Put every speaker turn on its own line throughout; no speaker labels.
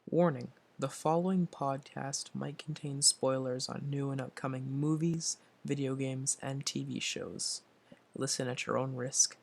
Warning: the following podcast might contain spoilers on new and upcoming movies, video games, and TV shows. Listen at your own risk.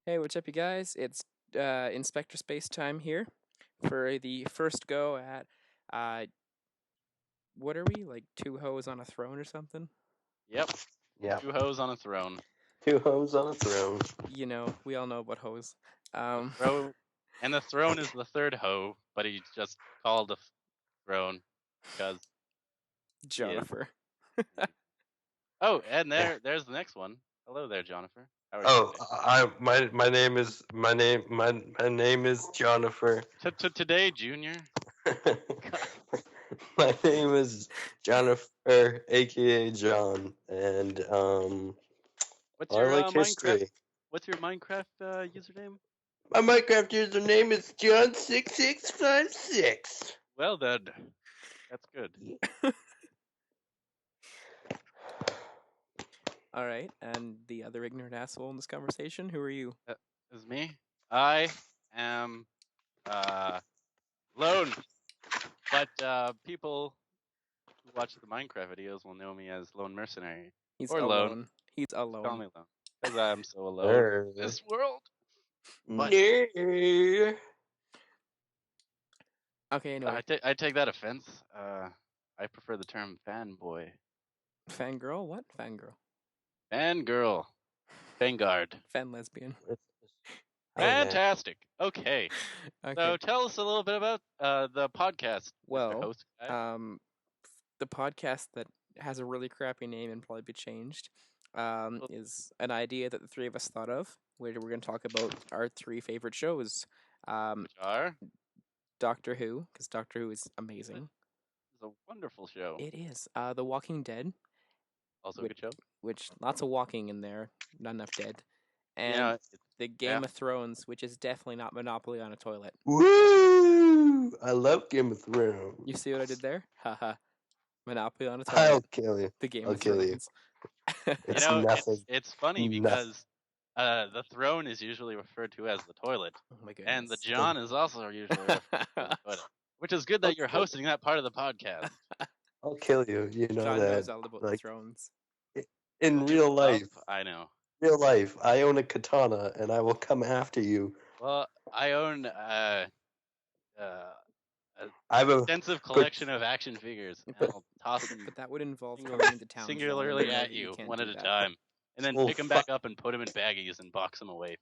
Hey, what's up, you guys? It's Inspector Space Time here for the first go at what are we, like two hoes on a throne or something?
Yep.
Yeah.
Two hoes on a throne.
Two hoes on a throne.
You know, we all know about hoes.
And the throne is the third hoe, but he just called a throne because
Jennifer.
Oh, and there's the next one. Hello there, Jennifer. How are
Oh, my name is Jennifer.
Today, Junior.
My name is Jennifer, aka John, and
What's
I
your
like history.
Minecraft? What's your Minecraft username?
My Minecraft username is John6656.
Well then, that's good.
All right, and the other ignorant asshole in this conversation, who are you?
Is me. I am Lone, but people who watch the Minecraft videos will know me as Lone Mercenary.
He's
or
alone.
Lone.
He's
Call
alone.
me Lone, because I'm so alone in this world. But-
No.
Okay, anyway.
I take that offense. I prefer the term fanboy.
Fangirl? What? Fangirl.
Fangirl. Vanguard.
Fan lesbian.
Fantastic. Okay.
Okay.
So tell us a little bit about the podcast. Mr.
Well,
Host guy.
the podcast that has a really crappy name and probably be changed is an idea that the three of us thought of, where we're going to talk about our three favorite shows.
Which are?
Doctor Who, because Doctor Who is amazing.
It's a wonderful show.
It is. The Walking Dead.
Also a good show.
Which, lots of walking in there, not enough dead. And
Yeah,
the Game of Thrones, which is definitely not Monopoly on a toilet.
Woo! I love Game of Thrones.
You see what I did there? Haha. Monopoly on a
I'll
toilet.
kill you.
The Game
I'll
of
kill
Thrones.
It's nothing.
It's funny because the throne is usually referred to as the toilet.
Oh my goodness.
And the John is also usually referred to as the toilet. Which is good that you're hosting that part of the podcast.
I'll kill you. You know
John
that.
knows all about the thrones.
In real life.
I know.
Real life, I own a katana and I will come after you.
Well, I own
I have a
extensive collection of action figures. And I'll toss them.
But that would involve coming into town.
Singularly at you, one at a time. And then pick them back up and put them in baggies and box them away.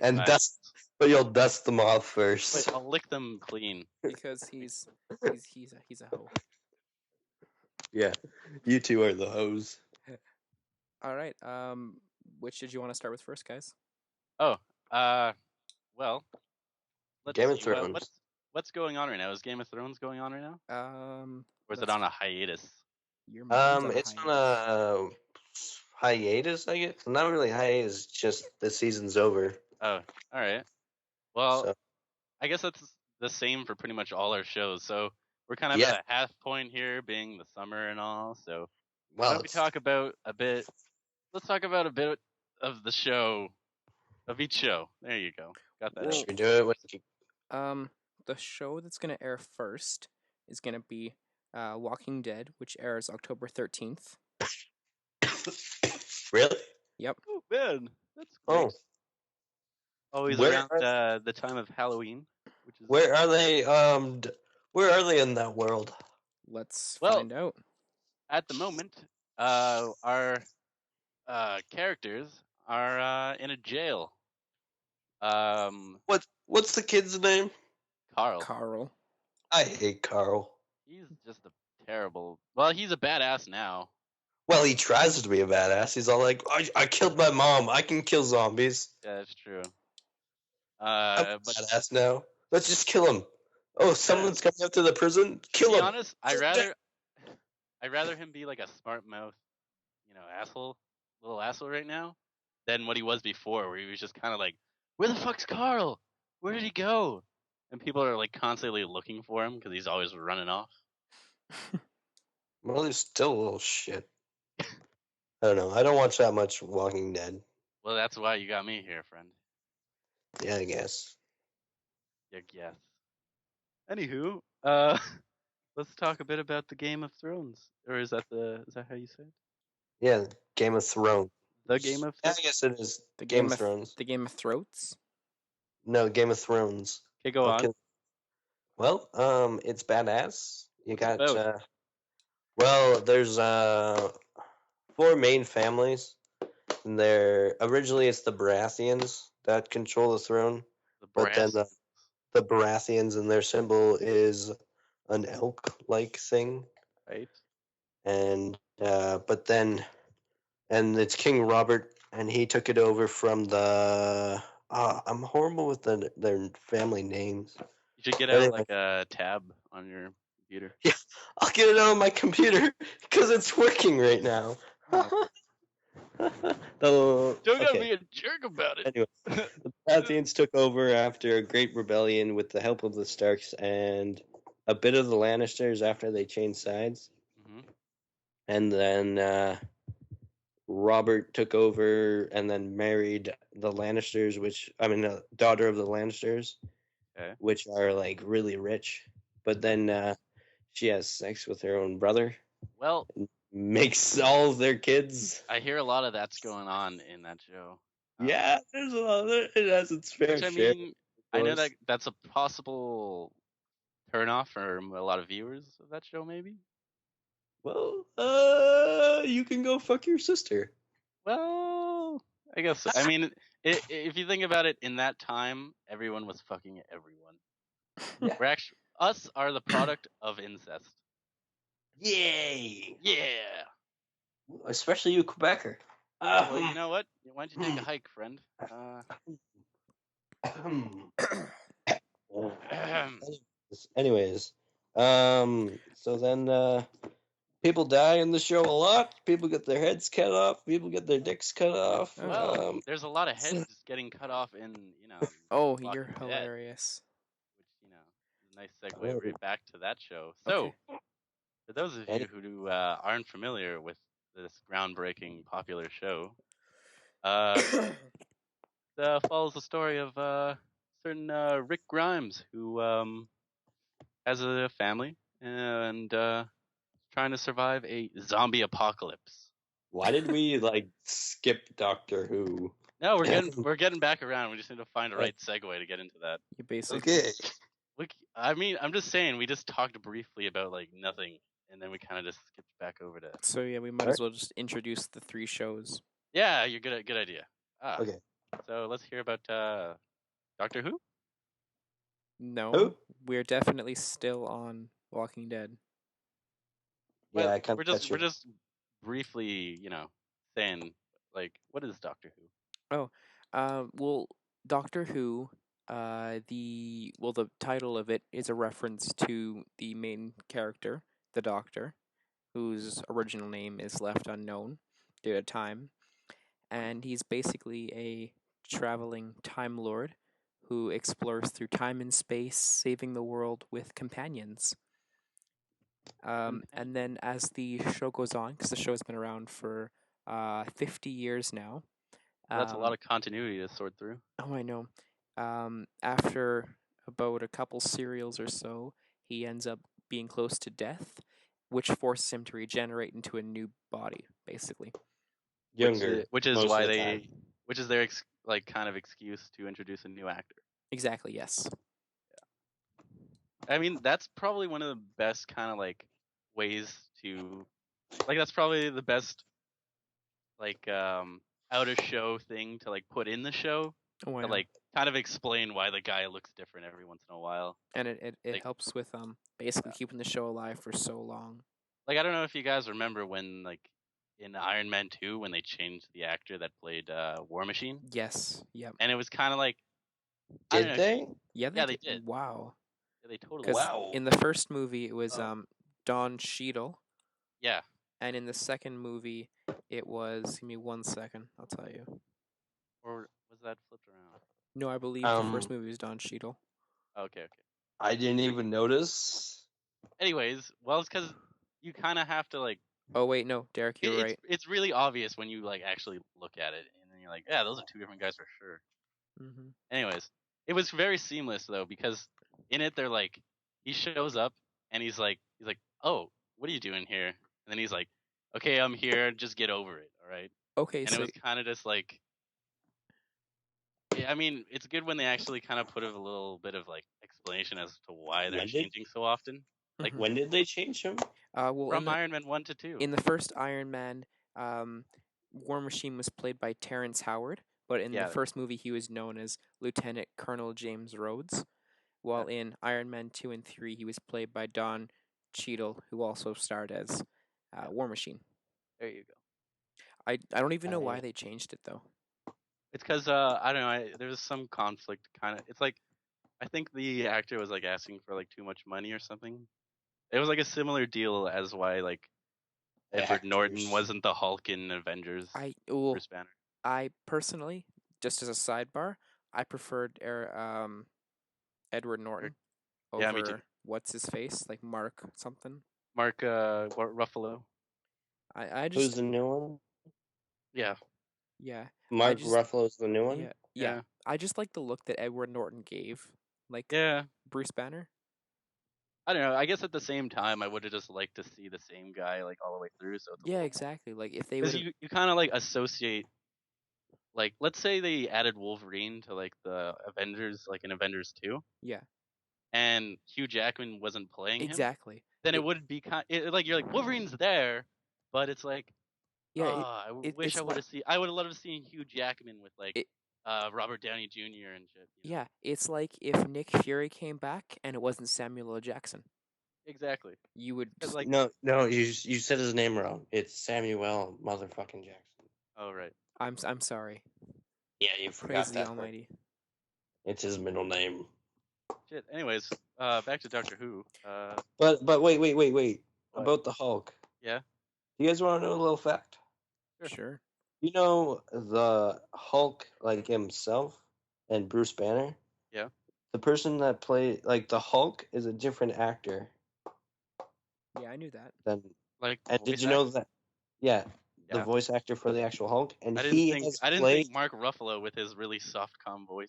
And dust, but you'll dust them off first.
But I'll lick them clean.
Because he's a hoe.
Yeah, you two are the hoes.
All right. Which did you want to start with first, guys?
Oh, well, let's
Game of
see.
Thrones.
What's going on right now? Is Game of Thrones going on right now? Or is it on a hiatus?
It's on a hiatus, I guess. Not really hiatus, just the season's over.
Oh, all right. Well, I guess that's the same for pretty much all our shows. So we're kind of at a half point here, being the summer and all. So why don't we talk about a bit? Let's talk about a bit of the show, of each show. There you go. Got that.
Should we do it?
The show that's gonna air first is gonna be Walking Dead, which airs October 13th.
Really?
Yep.
Oh man, that's great.
Oh.
Always around the time of Halloween, which is
where are they? Where are they in that world?
Let's find out.
At the moment, our characters are in a jail.
What's the kid's name?
Carl.
I hate Carl.
He's just a terrible. Well, he's a badass now.
Well, he tries to be a badass. He's all like, I killed my mom. I can kill zombies.
Yeah, that's true.
I'm a badass now. Let's just kill him. Oh, someone's coming up to the prison? Kill him.
To be honest, I'd rather him be like a smart mouth, little asshole right now, than what he was before, where he was just kind of like, where the fuck's Carl? Where did he go? And people are like constantly looking for him because he's always running off.
Well, he's still a little shit. I don't know. I don't watch that much Walking Dead.
Well, that's why you got me here, friend.
Yeah, I guess.
Yeah, guess. Anywho, let's talk a bit about the Game of Thrones. Or is that how you say it?
Yeah, Game of Thrones.
The Game of Thrones?
Yeah, I guess it is. The Game of Thrones.
The Game of Throats?
No, Game of Thrones.
Okay, go on.
Well, it's badass. You got well, there's 4 main families. And originally it's the Baratheons that control the throne. But then the Baratheons and their symbol is an elk-like thing.
Right.
And but then it's King Robert, and he took it over from the I'm horrible with their family names.
You should get out like a tab on your computer.
Yeah, I'll get it out on my computer because it's working right now.
Don't gotta be a jerk about it.
Anyway, the Baratheons took over after a great rebellion with the help of the Starks and a bit of the Lannisters after they changed sides. Mm-hmm. And then Robert took over and then married the Lannisters, daughter of the Lannisters, which are like really rich. But then she has sex with her own brother.
Well,
makes all of their kids.
I hear a lot of that's going on in that show.
Yeah, there's a lot of it. It has its fair share.
I know that's a possible turnoff for a lot of viewers of that show, maybe.
Well, you can go fuck your sister.
Well, I guess so. I mean, if you think about it, in that time, everyone was fucking everyone. Yeah. Us are the product of incest.
Yay!
Yeah!
Especially you, Quebecer.
Well, you know what? Why don't you take a hike, friend?
Anyways, so then people die in the show a lot. People get their heads cut off. People get their dicks cut off.
Well, there's a lot of heads getting cut off in,
Oh, you're hilarious.
Which, is a nice segue right back to that show. So, for those of you who aren't familiar with this groundbreaking popular show, it follows the story of certain Rick Grimes, who has a family and trying to survive a zombie apocalypse.
Why did we skip Doctor Who?
No, we're getting back around. We just need to find a right segue to get into that.
You basically.
Okay.
Look, I mean, I'm just saying, we just talked briefly about nothing, and then we kind of just skipped back over to.
So yeah, we might as well just introduce the 3 shows.
Yeah, you're good idea.
Okay.
So let's hear about Doctor Who.
No, we're definitely still on Walking Dead.
Yeah, I can't.
We're just briefly, saying what is Doctor Who?
Oh, well, Doctor Who. The title of it is a reference to the main character, the Doctor, whose original name is left unknown due to time, and he's basically a traveling Time Lord who explores through time and space, saving the world with companions. And then as the show goes on, because the show has been around for 50 years now.
That's a lot of continuity to sort through.
Oh, I know. After about a couple serials or so, he ends up being close to death, which forces him to regenerate into a new body, basically.
Younger.
Which is why they, which is their like kind of excuse to introduce a new actor.
Exactly. Yes.
Yeah. I mean, that's probably one of the best kind of like ways to like. That's probably the best like out of show thing to like put in the show
Oh, I
to
know.
like kind of explain why the guy looks different every once in a while.
And it
Like,
helps with basically keeping the show alive for so long.
Like I don't know if you guys remember when like in Iron Man 2 when they changed the actor that played War Machine.
Yes. Yep.
And it was kind of like
Did they?
Yeah,
they did.
Wow.
Yeah, they totally.
Because in the first movie it was Don Cheadle.
Yeah.
And in the second movie it was. Give me 1 second. I'll tell you.
Or was that flipped around?
No, I believe the first movie was Don Cheadle.
Okay.
I didn't even notice.
Anyways, well, it's because you kind of have to like.
Oh wait, no, Derek, you're right.
It's really obvious when you like actually look at it, and then you're like, yeah, those are two different guys for sure.
Mm-hmm.
Anyways, it was very seamless though because in it they're like, he shows up and he's like, oh, what are you doing here? And then he's like, okay, I'm here, just get over it, all right?
Okay,
and
so
it was kind of just like. I mean, it's good when they actually kind of put a little bit of like explanation as to why they're changing so often. Like
when did they change him?
Well,
from Iron Man 1 to 2.
In the first Iron Man, War Machine was played by Terrence Howard, but in the first movie he was known as Lieutenant Colonel James Rhodes. While in Iron Man 2 and 3 he was played by Don Cheadle, who also starred as War Machine.
There you go.
I don't even know why they changed it though.
It's because I don't know. There was some conflict, kind of. It's like I think the actor was like asking for like too much money or something. It was like a similar deal as why like Edward Norton wasn't the Hulk in Avengers. Bruce Banner.
I personally, just as a sidebar, I preferred Edward Norton over
me too.
what's his face, like Mark something.
Mark Ruffalo.
I just.
Who's the new one?
Yeah.
Yeah.
Mark Ruffalo's the new one?
Yeah. I just like the look that Edward Norton gave. Like Bruce Banner.
I don't know. I guess at the same time, I would have just liked to see the same guy like all the way through. So
exactly. Like if they would.
Because you kind of like associate, like let's say they added Wolverine to like the Avengers, like in Avengers 2.
Yeah.
And Hugh Jackman wasn't playing him.
Exactly.
Then it would be like you're like Wolverine's there, but it's like.
Yeah.
I wish I would have seen. I would have loved to see Hugh Jackman with like Robert Downey Jr. and shit.
Yeah, it's like if Nick Fury came back and it wasn't Samuel L. Jackson.
Exactly.
You would
like no, you said his name wrong. It's Samuel motherfucking Jackson.
Oh right.
I'm sorry.
Yeah, you forgot
Praise
that
the Almighty.
It's his middle name.
Shit. Anyways, back to Doctor Who.
But wait. What? About the Hulk.
Yeah.
You guys want to know a little fact?
Sure.
You know the Hulk, like himself, and Bruce Banner?
Yeah.
The person that played, like, the Hulk is a different actor.
Yeah, I knew that.
And did you know that? Yeah, the voice actor for the actual Hulk, and I didn't think
Mark Ruffalo with his really soft, calm voice.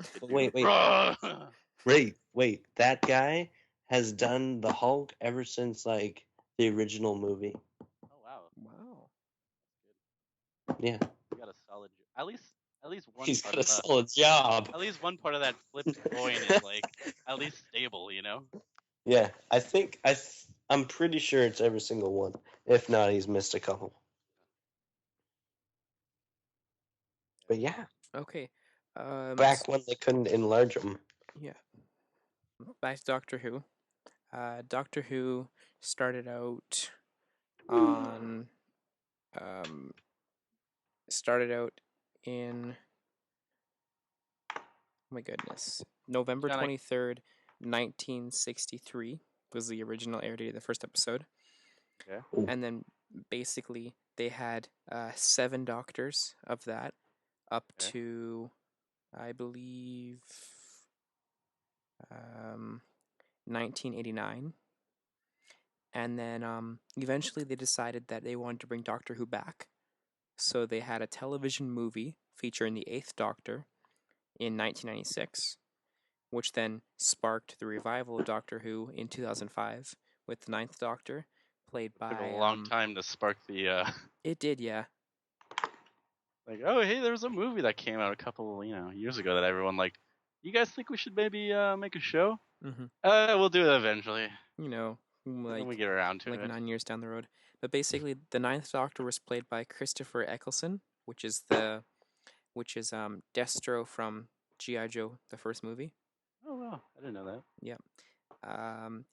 Wait. That guy has done the Hulk ever since like the original movie.
Oh wow.
Yeah.
He got a solid. At least one.
He's got a solid job.
At least one part of that flipped coin is like at least stable, you know.
Yeah, I'm pretty sure it's every single one. If not, he's missed a couple. But yeah.
Okay.
Back when they couldn't enlarge them.
Yeah. Back to Doctor Who. Doctor Who started out on in oh my goodness, November 23rd, 1963 was the original air date of the first episode.
Yeah.
And then basically they had 7 doctors of that up to I believe 1989. And then eventually they decided that they wanted to bring Doctor Who back. So they had a television movie featuring the 8th Doctor in 1996, which then sparked the revival of Doctor Who in 2005 with the 9th Doctor, played by...
It took a long time to spark the...
It did, yeah.
Like, oh, hey, there was a movie that came out a couple, years ago that everyone liked. You guys think we should maybe make a show?
Mm-hmm.
We'll do it eventually.
Like
when we get around to
like
it.
9 years down the road. But basically, the Ninth Doctor was played by Christopher Eccleston, which is Destro from G.I. Joe, the first movie.
Oh wow, I didn't know that.
Yeah.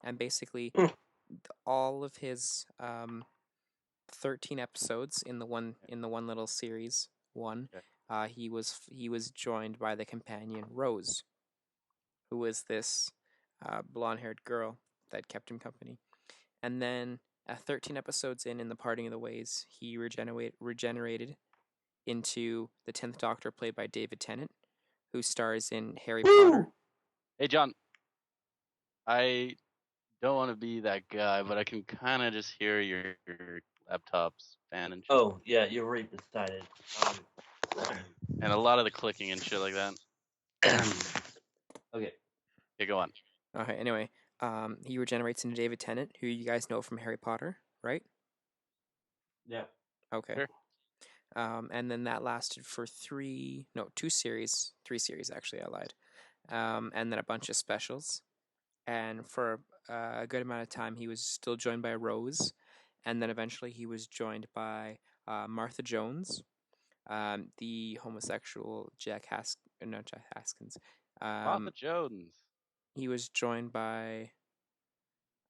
And basically, all of his 13 episodes in the one little series one,
Okay.
he was joined by the companion Rose, who was this blonde-haired girl that kept him company. And then 13 episodes in the Parting of the Ways, he regenerated into the 10th Doctor, played by David Tennant, who stars in Harry Potter.
Hey John, I don't want to be that guy, but I can kind of just hear your laptop's fan and shit.
Oh yeah, you're right beside it.
And a lot of the clicking and shit like that.
Okay.
Okay, go on.
Okay. Anyway, he regenerates into David Tennant, who you guys know from Harry Potter, right?
Yeah.
Okay.
Sure.
And then that lasted for 3 series, 3 series actually. I lied. And then a bunch of specials. And for a good amount of time, he was still joined by Rose, and then eventually he was joined by Martha Jones, the homosexual Jack Haskins.
Martha Jones.
He was joined by,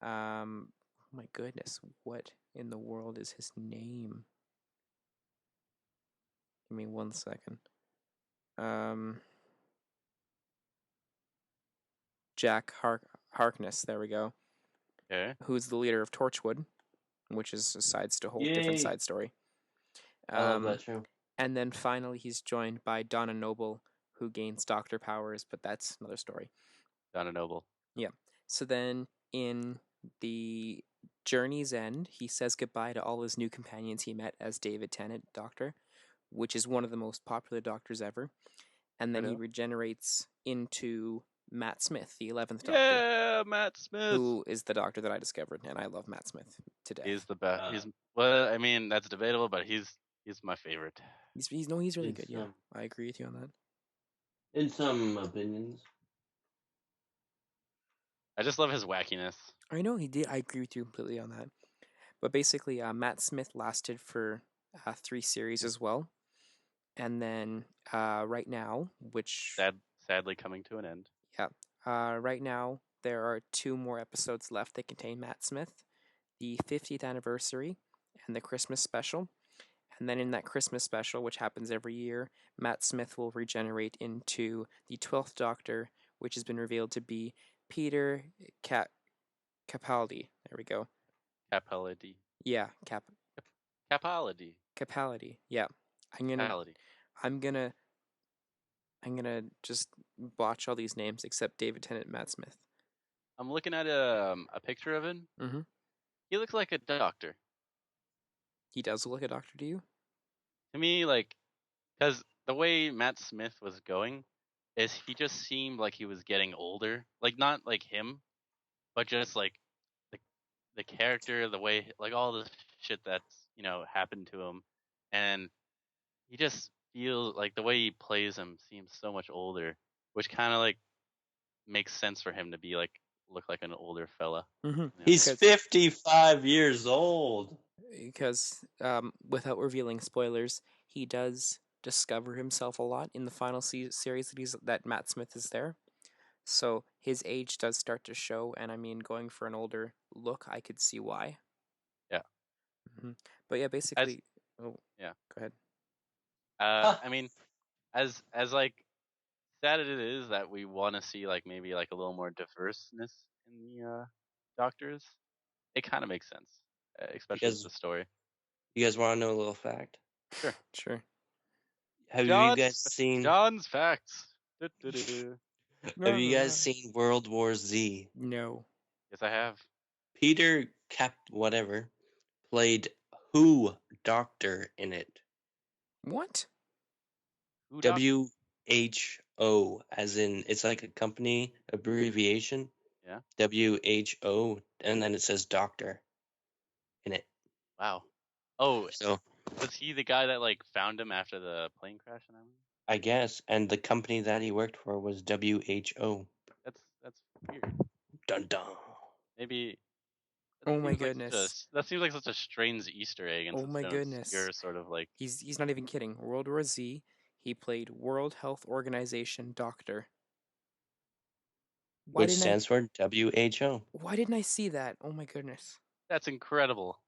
oh my goodness, what in the world is his name? Give me 1 second. Jack Harkness. There we go.
Okay.
Who's the leader of Torchwood, which is a whole different side story.
I love that show.
And then finally, he's joined by Donna Noble, who gains Doctor powers, but that's another story.
Donna Noble.
Yeah. So then, in the Journey's End, he says goodbye to all his new companions he met as David Tennant, Doctor, which is one of the most popular Doctors ever. And then he regenerates into Matt Smith, the 11th Doctor.
Yeah, Matt Smith.
Who is the Doctor that I discovered, and I love Matt Smith to death.
He's the best. I mean, that's debatable, but he's my favorite.
He's really good. Yeah, I agree with you on that.
In some opinions.
I just love his wackiness.
I know he did. I agree with you completely on that. But basically, Matt Smith lasted for 3 series as well. And then right now, which...
Sadly coming to an end.
Yeah. Right now, there are 2 more episodes left that contain Matt Smith. The 50th anniversary and the Christmas special. And then in that Christmas special, which happens every year, Matt Smith will regenerate into the 12th Doctor, which has been revealed to be Peter Capaldi. There we go.
Capaldi.
Yeah,
Capaldi.
Capaldi. Yeah. I'm gonna just botch all these names except David Tennant and Matt Smith.
I'm looking at a picture of him.
Mm-hmm.
He looks like a doctor.
He does look like a doctor to you?
To me, because the way Matt Smith was going is he just seemed like he was getting older. Like, not like him, but just like the character, the way, like all the shit that's, happened to him. And he just feels like the way he plays him seems so much older, which kind of makes sense for him to be look like an older fella.
Mm-hmm.
He's 55 years old.
Because without revealing spoilers, he does discover himself a lot in the final series that Matt Smith is there. So his age does start to show, and I mean, going for an older look, I could see why.
Yeah.
Mm-hmm. But yeah, basically...
yeah.
Go ahead.
I mean, as sad it is that we want to see maybe a little more diverseness in the Doctors, it kind of makes sense, especially with the story.
You guys want to know a little fact?
Sure.
Have you guys seen
John's facts?
Have you guys seen World War Z?
No.
Yes, I have.
Peter whatever played Who Doctor in it.
What?
WHO, as in it's like a company abbreviation.
Yeah.
WHO, and then it says Doctor in it.
Wow. Oh,
so
Was he the guy that like found him after the plane crash and everything?
I guess, and the company that he worked for was WHO.
That's weird.
Dun dun.
Maybe.
Oh my goodness.
That seems like such a strange Easter egg, and
Oh my goodness.
you're sort of like
he's not even kidding. World War Z. He played World Health Organization doctor.
Which stands for WHO.
Why didn't I see that? Oh my goodness.
That's incredible.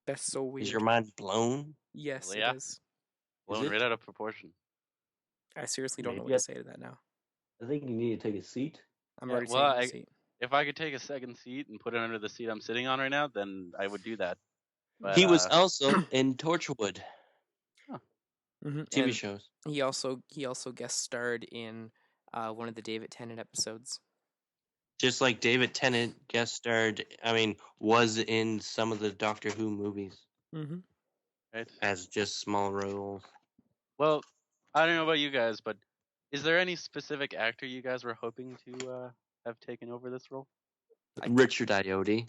That's so weird.
Is your mind blown?
Yes,
well, yeah.
it is.
Blown right out of proportion.
I seriously don't know what to say to that now.
I think you need to take a seat.
I'm already taking a seat.
If I could take a second seat and put it under the seat I'm sitting on right now, then I would do that. But,
he was also in Torchwood.
Huh.
TV shows.
He also guest starred in one of the David Tennant episodes.
Just like David Tennant guest starred, was in some of the Doctor Who movies.
Mm-hmm.
Right. As just small roles.
Well, I don't know about you guys, but is there any specific actor you guys were hoping to have taken over this role?
Richard Ayoade.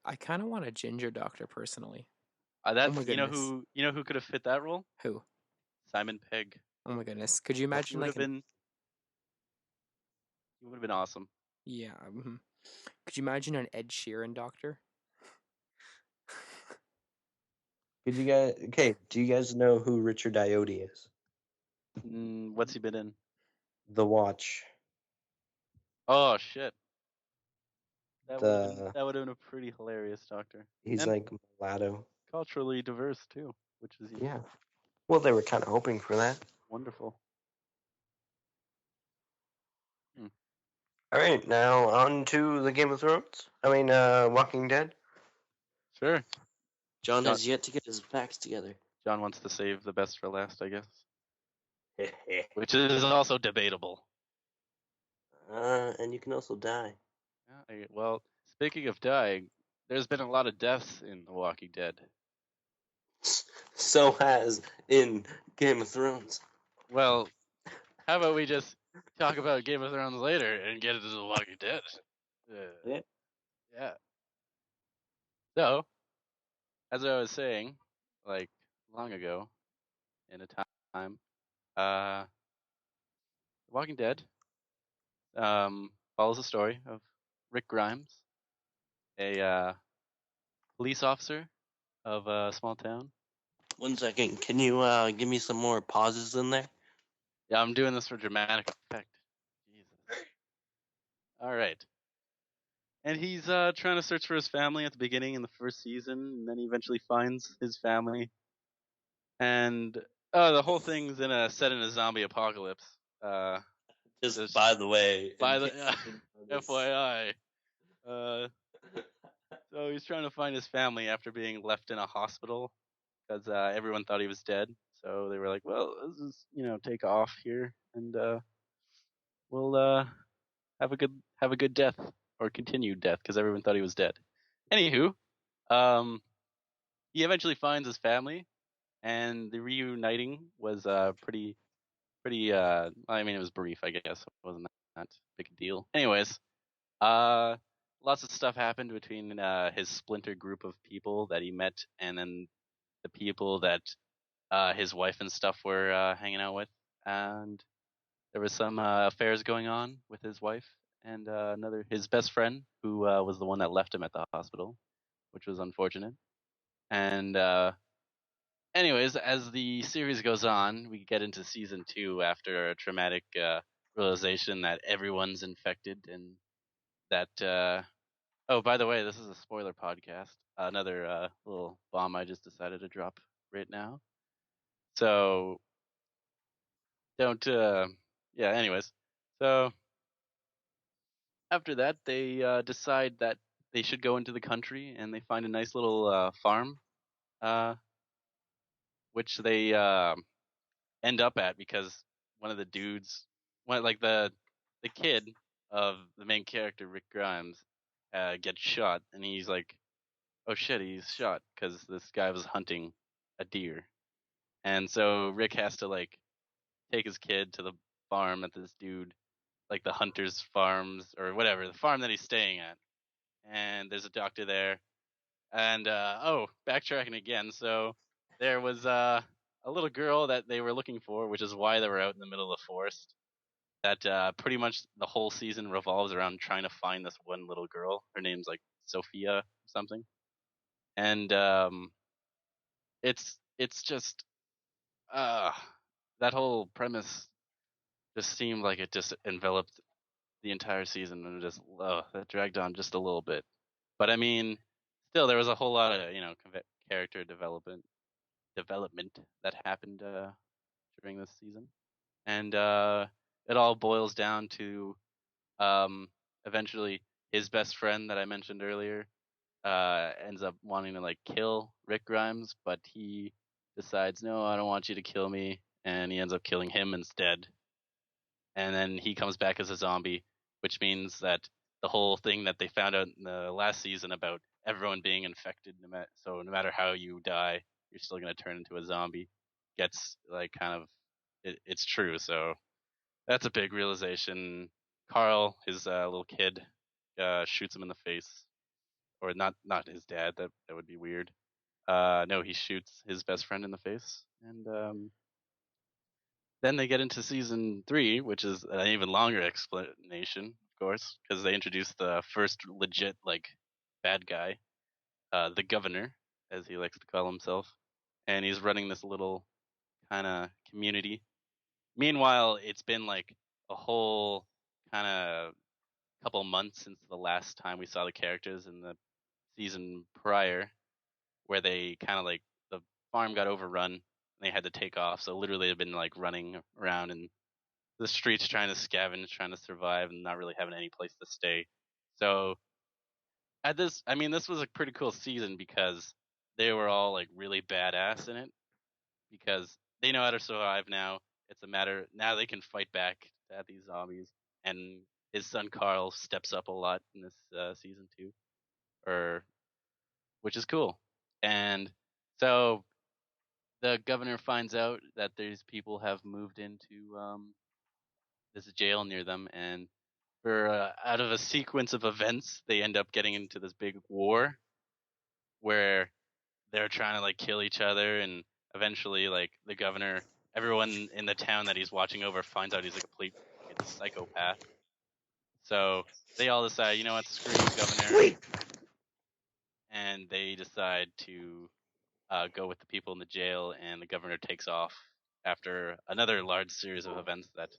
I kind of want a ginger doctor personally.
You know who could have fit that role?
Who?
Simon Pegg.
Oh my goodness! Could you imagine
He would have been awesome.
Yeah. Mm-hmm. Could you imagine an Ed Sheeran doctor?
Do you guys know who Richard Ayoade is?
What's he been in?
The Watch.
Oh shit! That would have been a pretty hilarious doctor.
He's like mulatto.
Culturally diverse too, which is
yeah. Well, they were kind of hoping for that.
Wonderful.
All right, now on to the Game of Thrones. Walking Dead.
Sure.
John has yet to get his facts together.
John wants to save the best for last, I guess. Which is also debatable.
And you can also die.
Yeah, well, speaking of dying, there's been a lot of deaths in The Walking Dead.
So has in Game of Thrones.
Well, how about we just talk about Game of Thrones later and get into The Walking Dead? Yeah. So, as I was saying, like long ago, in a time, The Walking Dead follows the story of Rick Grimes, a police officer of a small town.
1 second, can you give me some more pauses in there?
Yeah, I'm doing this for dramatic effect. Jesus. All right. And he's trying to search for his family at the beginning in the first season, and then he eventually finds his family. And the whole thing's set in a zombie apocalypse.
Just by the way.
By the FYI. So he's trying to find his family after being left in a hospital because everyone thought he was dead. So they were like, "Well, let's just take off here, and we'll have a good death or continued death because everyone thought he was dead." Anywho, he eventually finds his family, and the reuniting was pretty. It was brief, I guess. It wasn't that big a deal. Anyways, lots of stuff happened between his splinter group of people that he met, and then the people that his wife and stuff were hanging out with, and there was some affairs going on with his wife and his best friend, who was the one that left him at the hospital, which was unfortunate. And anyways, as the series goes on, we get into season 2 after a traumatic realization that everyone's infected and that. Oh, by the way, this is a spoiler podcast. Another little bomb I just decided to drop right now. So don't. Yeah. Anyways, so after that, they decide that they should go into the country, and they find a nice little farm, which they end up at because one of the dudes, the kid of the main character, Rick Grimes, gets shot, and he's like, "Oh shit, he's shot," because this guy was hunting a deer, and so Rick has to take his kid to the farm that this dude, like the hunter's farms or whatever, the farm that he's staying at, and there's a doctor there, And backtracking again. So there was a little girl that they were looking for, which is why they were out in the middle of the forest. That pretty much the whole season revolves around trying to find this one little girl. Her name's like Sophia something, and it's just that whole premise just seemed like it just enveloped the entire season, and it just that dragged on just a little bit. But I mean, still there was a whole lot of character development that happened during this season, and it all boils down to eventually his best friend that I mentioned earlier ends up wanting to like kill Rick Grimes, but he decides, no, I don't want you to kill me, and he ends up killing him instead. And then he comes back as a zombie, which means that the whole thing that they found out in the last season about everyone being infected, so no matter how you die, you're still going to turn into a zombie, gets like kind of it's true. So that's a big realization. Carl, his little kid, shoots him in the face, or not his dad. That would be weird. No, he shoots his best friend in the face, and then they get into season 3, which is an even longer explanation, of course, because they introduce the first legit like bad guy, the governor, as he likes to call himself, and he's running this little kind of community. Meanwhile, it's been like a whole kind of couple months since the last time we saw the characters in the season prior, where they kind of like the farm got overrun and they had to take off. So literally, they've been like running around in the streets trying to scavenge, trying to survive, and not really having any place to stay. So this was a pretty cool season because they were all like really badass in it because they know how to survive now. It's a matter now they can fight back at these zombies, and his son Carl steps up a lot in this season too, or which is cool. And so the governor finds out that these people have moved into this jail near them, and for out of a sequence of events, they end up getting into this big war where they're trying to like kill each other, and eventually, like the governor, everyone in the town that he's watching over finds out he's a complete fucking psychopath. So they all decide, you know what, screw you, governor, and they decide to go with the people in the jail, and the governor takes off after another large series of events that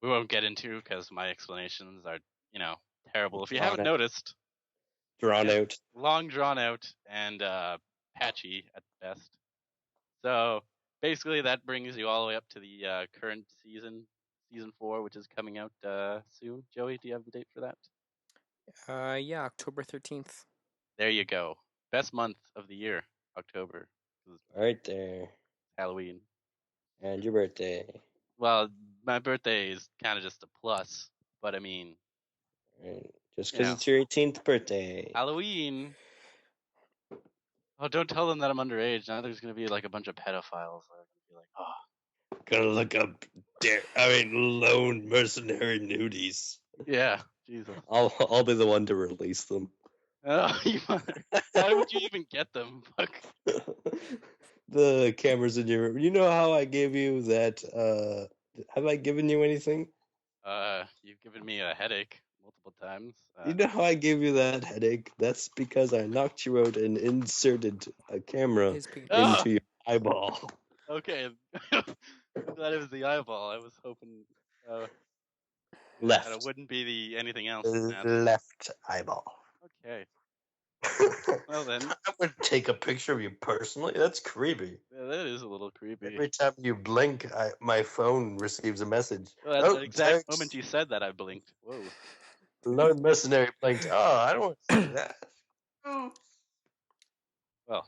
we won't get into because my explanations are, terrible. If you haven't noticed,
drawn out,
long drawn out, and patchy at best. So basically, that brings you all the way up to the current season 4, which is coming out soon. Joey, do you have the date for that?
Yeah, October 13th.
There you go. Best month of the year, October.
Right there.
Halloween.
And your birthday.
Well, my birthday is kind of just a plus, but I mean,
right. Just because it's your 18th birthday.
Halloween. Oh, don't tell them that I'm underage. Now there's gonna be like a bunch of pedophiles. They're gonna be like, oh.
Gonna look up, lone mercenary nudies.
Yeah, Jesus.
I'll be the one to release them.
Oh, you mother! Why would you even get them? Fuck.
The cameras in your room. You know how I gave you that? Have I given you anything?
You've given me a headache multiple times.
You know how I gave you that headache? That's because I knocked you out and inserted a camera into your eyeball.
Okay. I'm glad it was the eyeball. I was hoping
left.
that it wouldn't be anything else.
Left eyeball.
Okay. Well then,
I would take a picture of you personally. That's creepy.
Yeah, that is a little creepy.
Every time you blink, my phone receives a message.
Well, that's the exact moment you said that I blinked. Whoa.
Lone mercenary blinked. Oh, I don't want to see that.
Well,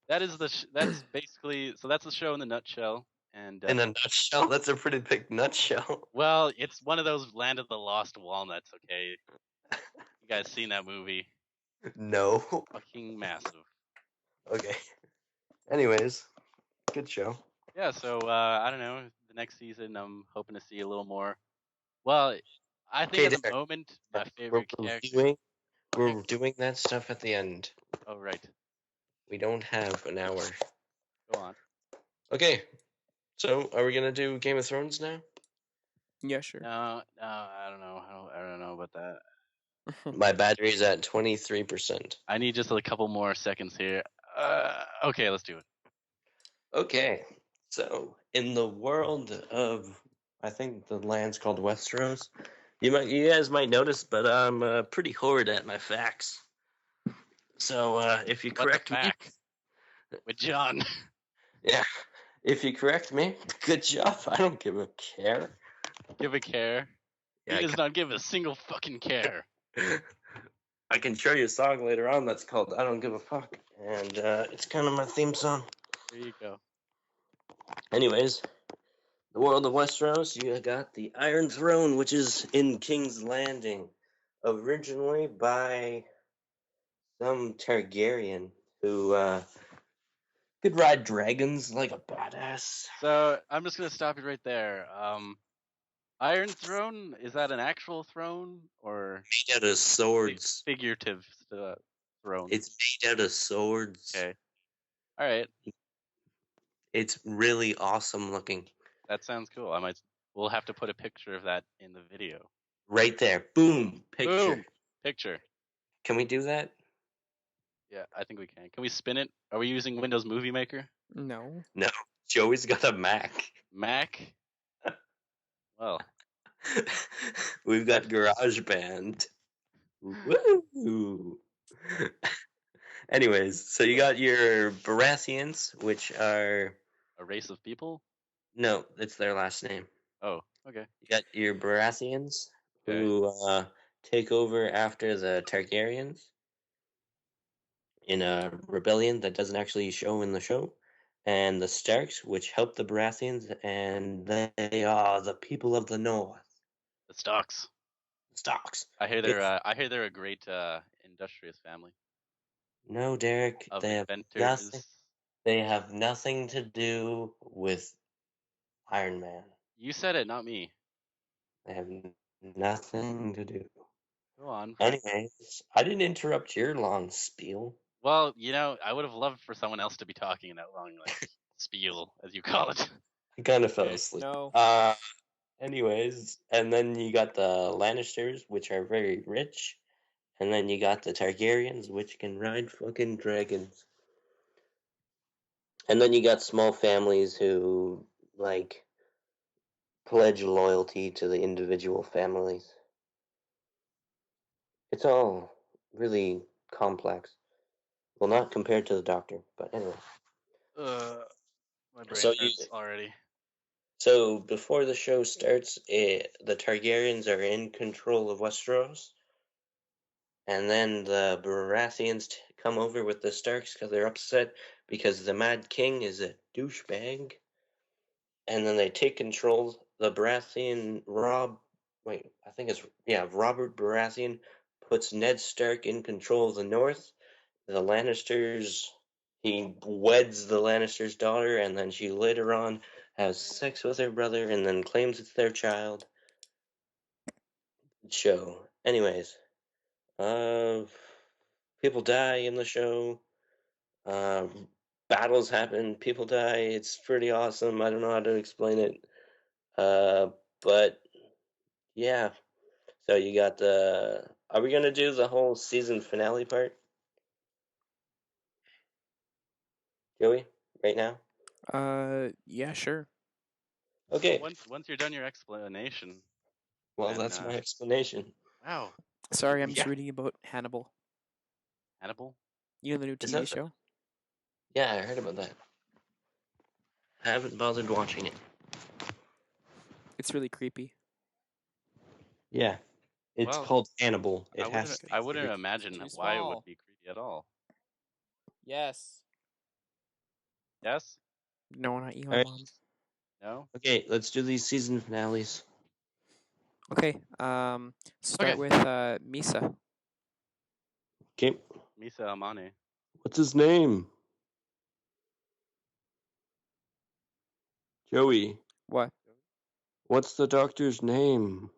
that is that's basically that's the show in a nutshell. And
in a nutshell, that's a pretty big nutshell.
Well, it's one of those Land of the Lost Walnuts. Okay, you guys seen that movie?
No.
Fucking massive.
Okay. Anyways, good show.
Yeah, so I don't know. The next season, I'm hoping to see a little more. Well, I think at the moment, my favorite character.
We're doing that stuff at the end.
Oh, right.
We don't have an hour.
Go on.
Okay, so are we gonna do Game of Thrones now?
Yeah, sure.
No, I don't know. I don't know about that.
My battery's at 23%.
I need just a couple more seconds here. Okay, let's do it.
Okay, so in the world of, I think the land's called Westeros. You guys might notice, but I'm pretty horrid at my facts. So if you correct me,
with John.
Yeah, if you correct me, good job. I don't give a care.
Give a care.
Yeah,
He does not give a single fucking care.
I can show you a song later on that's called "I Don't Give a Fuck," and it's kind of my theme song.
There you go.
Anyways, the world of Westeros, you got the Iron Throne, which is in King's Landing, originally by some Targaryen who could ride dragons like a badass.
So I'm just gonna stop you right there. Iron Throne, is that an actual throne or
made out of swords?
Figurative throne.
It's made out of swords.
Okay. All right.
It's really awesome looking.
That sounds cool. We'll have to put a picture of that in the video.
Right there. Boom. Picture.
Boom. Picture.
Can we do that?
Yeah, I think we can. Can we spin it? Are we using Windows Movie Maker?
No.
No. Joey's got a Mac.
Mac? Well.
We've got GarageBand. Woo! Anyways, so you got your Baratheons, which are...
a race of people?
No, it's their last name.
Oh, okay.
You got your Baratheons, who take over after the Targaryens in a rebellion that doesn't actually show in the show. And the Starks, which help the Baratheons, and they are the people of the North.
The Starks.
Starks.
I hear they're a great industrious family.
No, Derek.
Of
They
inventors.
They have nothing to do with Iron Man.
You said it, not me.
They have nothing to do.
Go on.
Anyways, I didn't interrupt your long spiel.
Well, I would have loved for someone else to be talking in that long spiel, as you call it.
I kind of fell asleep.
No.
Anyways, and then you got the Lannisters, which are very rich, and then you got the Targaryens, which can ride fucking dragons. And then you got small families who, pledge loyalty to the individual families. It's all really complex. Well, not compared to the Doctor, but anyway.
My brain hurts already.
So before the show starts, the Targaryens are in control of Westeros, and then the Baratheons come over with the Starks because they're upset because the Mad King is a douchebag, and then they take control. The Baratheon Robert Baratheon puts Ned Stark in control of the North. The Lannisters, he weds the Lannisters' daughter, and then she later on has sex with her brother, and then claims it's their child. Show. Anyways, people die in the show. Battles happen. People die. It's pretty awesome. I don't know how to explain it. But yeah. So you got the. Are we gonna do the whole season finale part, Joey? Right now?
Yeah, sure.
Okay.
Once you're done your explanation.
Well, that's my explanation.
Wow.
Sorry, I'm just reading about Hannibal.
Hannibal?
You know the new TV show?
Yeah, I heard about that. I haven't bothered watching it.
It's really creepy.
Yeah. It's called Hannibal.
I wouldn't imagine why it would be creepy at all.
Yes.
Yes?
No, not you,
Alright.
Mom.
No?
Okay, let's do these season finales.
Okay, start with Misa.
Okay.
Misa Amane.
What's his name? Joey.
What?
What's the Doctor's name?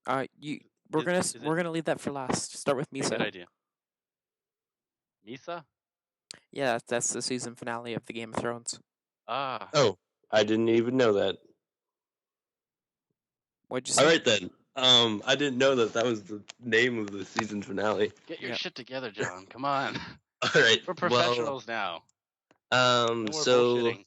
We're gonna leave that for last. Start with Misa.
Good idea. Misa?
Yeah, that's the season finale of the Game of Thrones.
Ah.
Oh, I didn't even know that.
What'd you say?
All right then. I didn't know that was the name of the season finale.
Get your shit together, John. Come on.
All right.
We're professionals now. No more
So
bullshitting.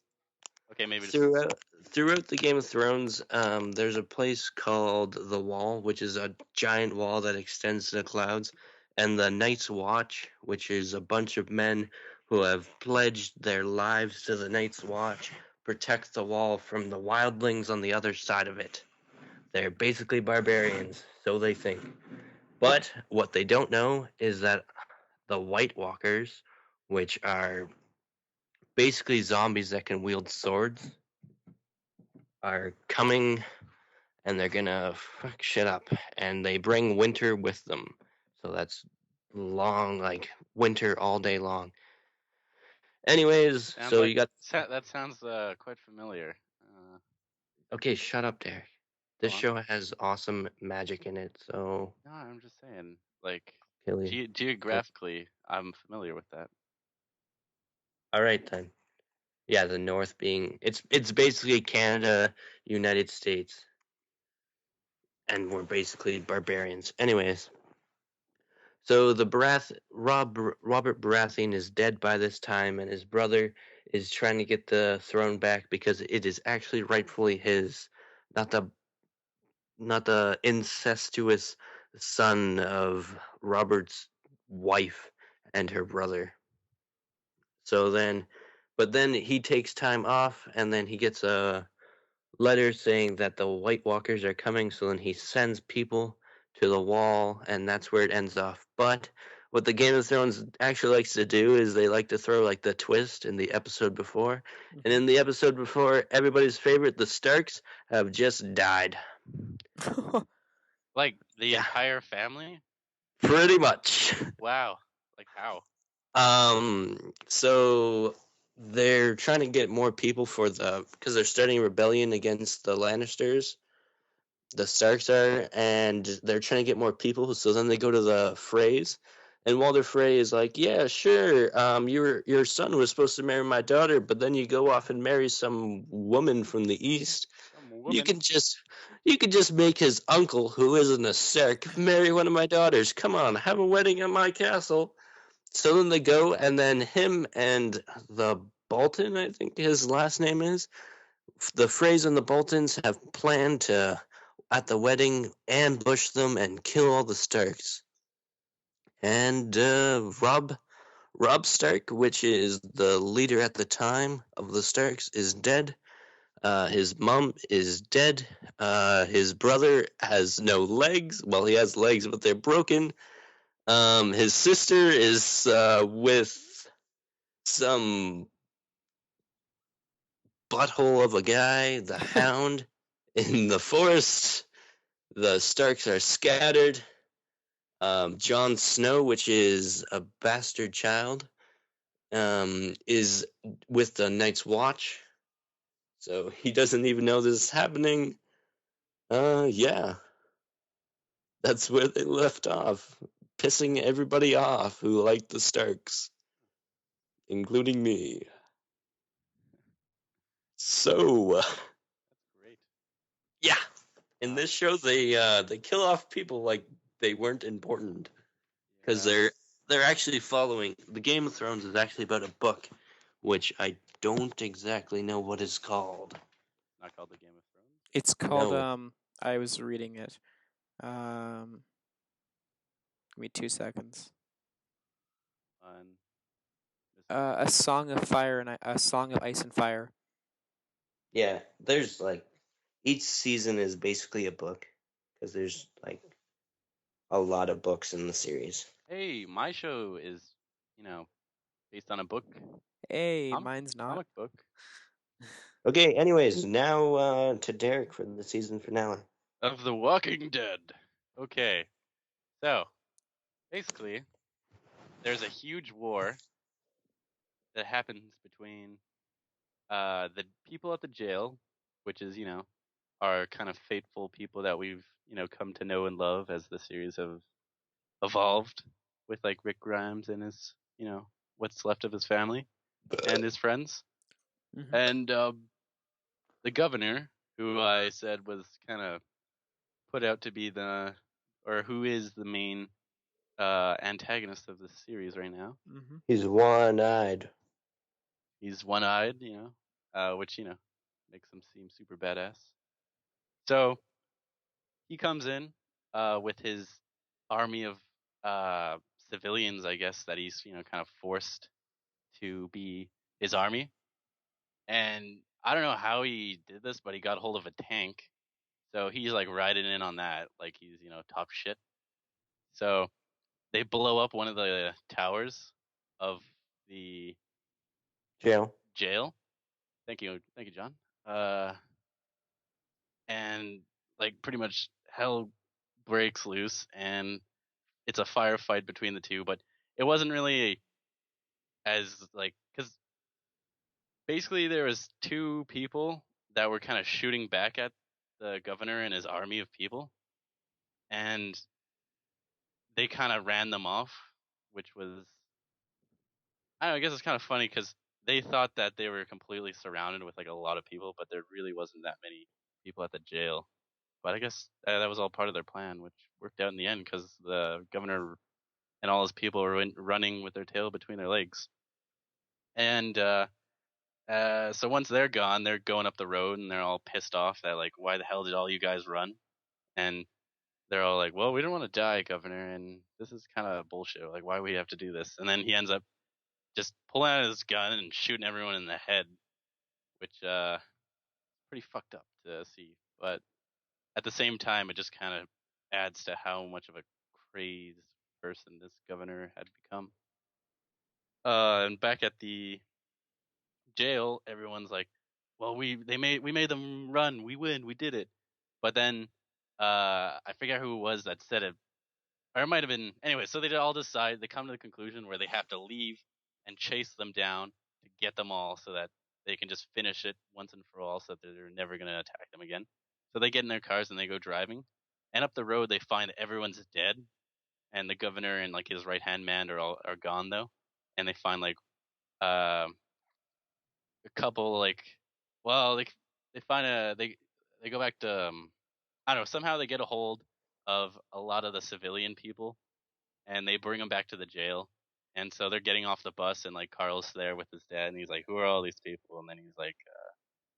Okay, maybe just
throughout the Game of Thrones, there's a place called the Wall, which is a giant wall that extends to the clouds, and the Night's Watch, which is a bunch of men who have pledged their lives to the Night's Watch, protect the wall from the wildlings on the other side of it. They're basically barbarians, so they think. But what they don't know is that the White Walkers, which are basically zombies that can wield swords, are coming and they're gonna fuck shit up. And they bring winter with them. So that's long, like winter all day long. Anyways,
sounds
so
like
you got.
that sounds quite familiar.
Okay, shut up, Derek. This show has awesome magic in it, so.
No, I'm just saying, like,
Kill you.
geographically, I'm familiar with that.
All right then. Yeah, the North being it's basically Canada, United States, and we're basically barbarians. Anyways, so the Robert Baratheon is dead by this time, and his brother is trying to get the throne back because it is actually rightfully his, not the incestuous son of Robert's wife and her brother. So then, but then he takes time off, and then he gets a letter saying that the White Walkers are coming. So then he sends people to the wall, and that's where it ends off. But what the Game of Thrones actually likes to do is they like to throw like the twist in the episode before. And in the episode before, everybody's favorite, the Starks, have just died.
Like the entire family?
Pretty much.
Wow. Like how?
So they're trying to get more people because they're starting a rebellion against the Lannisters. The Starks are, and they're trying to get more people. So then they go to the Freys, and Walder Frey is like, "Yeah, sure. Your son was supposed to marry my daughter, but then you go off and marry some woman from the east. You can just make his uncle, who isn't a Stark, marry one of my daughters. Come on, have a wedding at my castle." So then they go, and then him and the Bolton, I think his last name is, the Freys and the Boltons have planned to, at the wedding, ambush them and kill all the Starks. And Rob Stark, which is the leader at the time of the Starks, is dead. His mom is dead. His brother has no legs. Well, he has legs, but they're broken. His sister is with some butthole of a guy, the Hound, in the forest. The Starks are scattered. Jon Snow, which is a bastard child, is with the Night's Watch. So he doesn't even know this is happening. Yeah. That's where they left off. Pissing everybody off who liked the Starks. Including me. So.
That's great.
Yeah. In this show, they kill off people like they weren't important. Because they're actually following. The Game of Thrones is actually about a book, which I don't exactly know what it's called.
Not called the Game of Thrones?
It's called I was reading it. Give me 2 seconds. A Song of Fire and a Song of Ice and Fire.
Yeah, there's like each season is basically a book because there's like a lot of books in the series.
Hey, my show is, based on a book.
Hey, mine's not.
Comic book.
Okay, anyways, now to Derek for the season finale.
Of The Walking Dead. Okay. So, basically, there's a huge war that happens between the people at the jail, which is, our kind of fateful people that we've, come to know and love as the series have evolved with like Rick Grimes and his, what's left of his family and his friends.
Mm-hmm.
And the governor, who I said was kind of put out to be who is the main antagonist of this series right now.
Mm-hmm.
He's one-eyed.
He's one-eyed, which makes him seem super badass. So he comes in with his army of civilians, I guess, that he's kind of forced to be his army. And I don't know how he did this, but he got hold of a tank. So he's like riding in on that, like he's top shit. So they blow up one of the towers of the
Jail.
Thank you, John. And like pretty much hell breaks loose, and it's a firefight between the two. But it wasn't really as like, because basically there was two people that were kind of shooting back at the governor and his army of people, and they kind of ran them off, which was, I don't know, I guess it's kind of funny because they thought that they were completely surrounded with like a lot of people, but there really wasn't that many people at the jail. But I guess that was all part of their plan, which worked out in the end because the governor and all his people were running with their tail between their legs. And so once they're gone, they're going up the road and they're all pissed off that like, why the hell did all you guys run? And they're all like, well, we don't want to die, governor, and this is kind of bullshit. Like, why we have to do this? And then he ends up just pulling out his gun and shooting everyone in the head, which pretty fucked up to see. But at the same time, it just kind of adds to how much of a crazed person this governor had become. And back at the jail, everyone's like, "Well, we made them run. We win. We did it." But then I forget who it was that said it, or it might have been anyway. So they all decide, they come to the conclusion where they have to leave and chase them down to get them all, so that they can just finish it once and for all, so that they're never gonna attack them again. So they get in their cars and they go driving, and up the road they find everyone's dead, and the governor and like his right hand man are gone though, and they find like a couple like, well, they find they go back to I don't know, somehow they get a hold of a lot of the civilian people and they bring them back to the jail. And so they're getting off the bus and like Carl's there with his dad and he's like, who are all these people? And then he's like,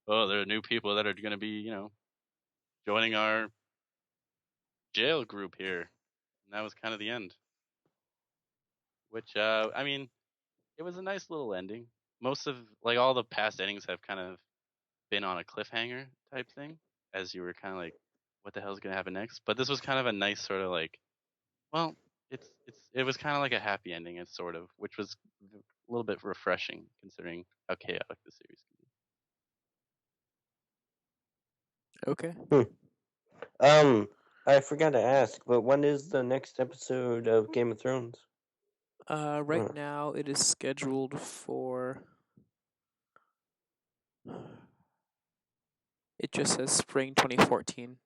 oh, they're new people that are going to be, joining our jail group here. And that was kind of the end. Which I mean, it was a nice little ending. Most of like all the past endings have kind of been on a cliffhanger type thing, as you were kind of like, what the hell is going to happen next? But this was kind of a nice sort of like, well, it was kind of like a happy ending, and sort of, which was a little bit refreshing considering how chaotic the series can
be. Okay.
I forgot to ask, but when is the next episode of Game of Thrones?
Right now it is scheduled for. It just says spring 2014.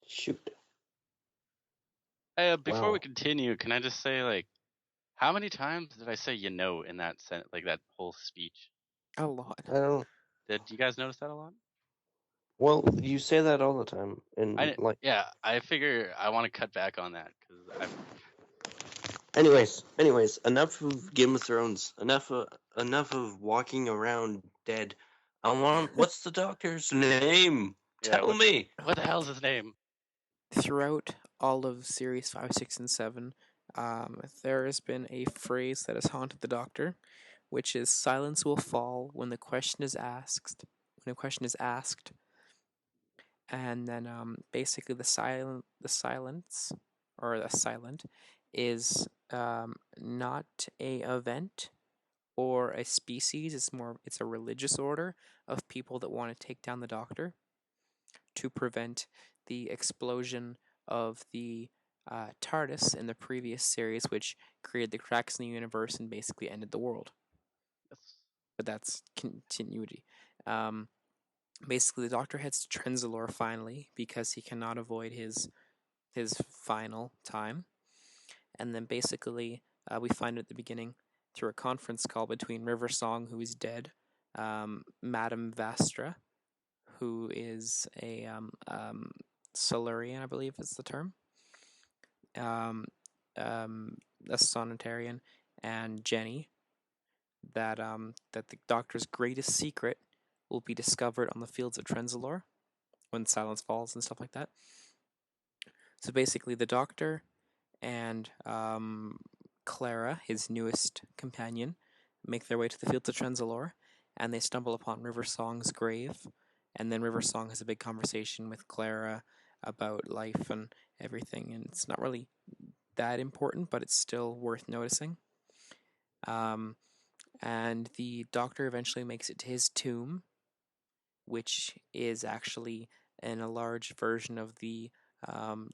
Shoot.
Before we continue, can I just say, like, how many times did I say in that like that whole speech?
A lot.
I don't.
Did you guys notice that a lot?
Well, you say that all the time, and
yeah, I figure I want to cut back on that because
Anyways, enough of Game of Thrones. Enough of walking around dead. I want. What's the doctor's name? Tell me.
What the hell's his name?
Throughout all of series 5, 6, and 7, there has been a phrase that has haunted the Doctor, which is "Silence will fall when the question is asked." When a question is asked, and then basically the silence or the silent is not a event or a species. It's a religious order of people that want to take down the Doctor to prevent the explosion of the TARDIS in the previous series, which created the cracks in the universe and basically ended the world. But that's continuity. Basically, the Doctor heads to Trenzalore finally because he cannot avoid his final time, and then basically We find at the beginning through a conference call between River Song, who is dead, Madame Vastra, who is a Solarian, I believe is the term, a Sonitarian, and Jenny, that the Doctor's greatest secret will be discovered on the fields of Trenzalore when silence falls and stuff like that. So basically, the Doctor and Clara, his newest companion, make their way to the fields of Trenzalore, and they stumble upon River Song's grave. And then River Song has a big conversation with Clara about life and everything, and it's not really that important, but it's still worth noticing. And the Doctor eventually makes it to his tomb, which is actually in a large version of the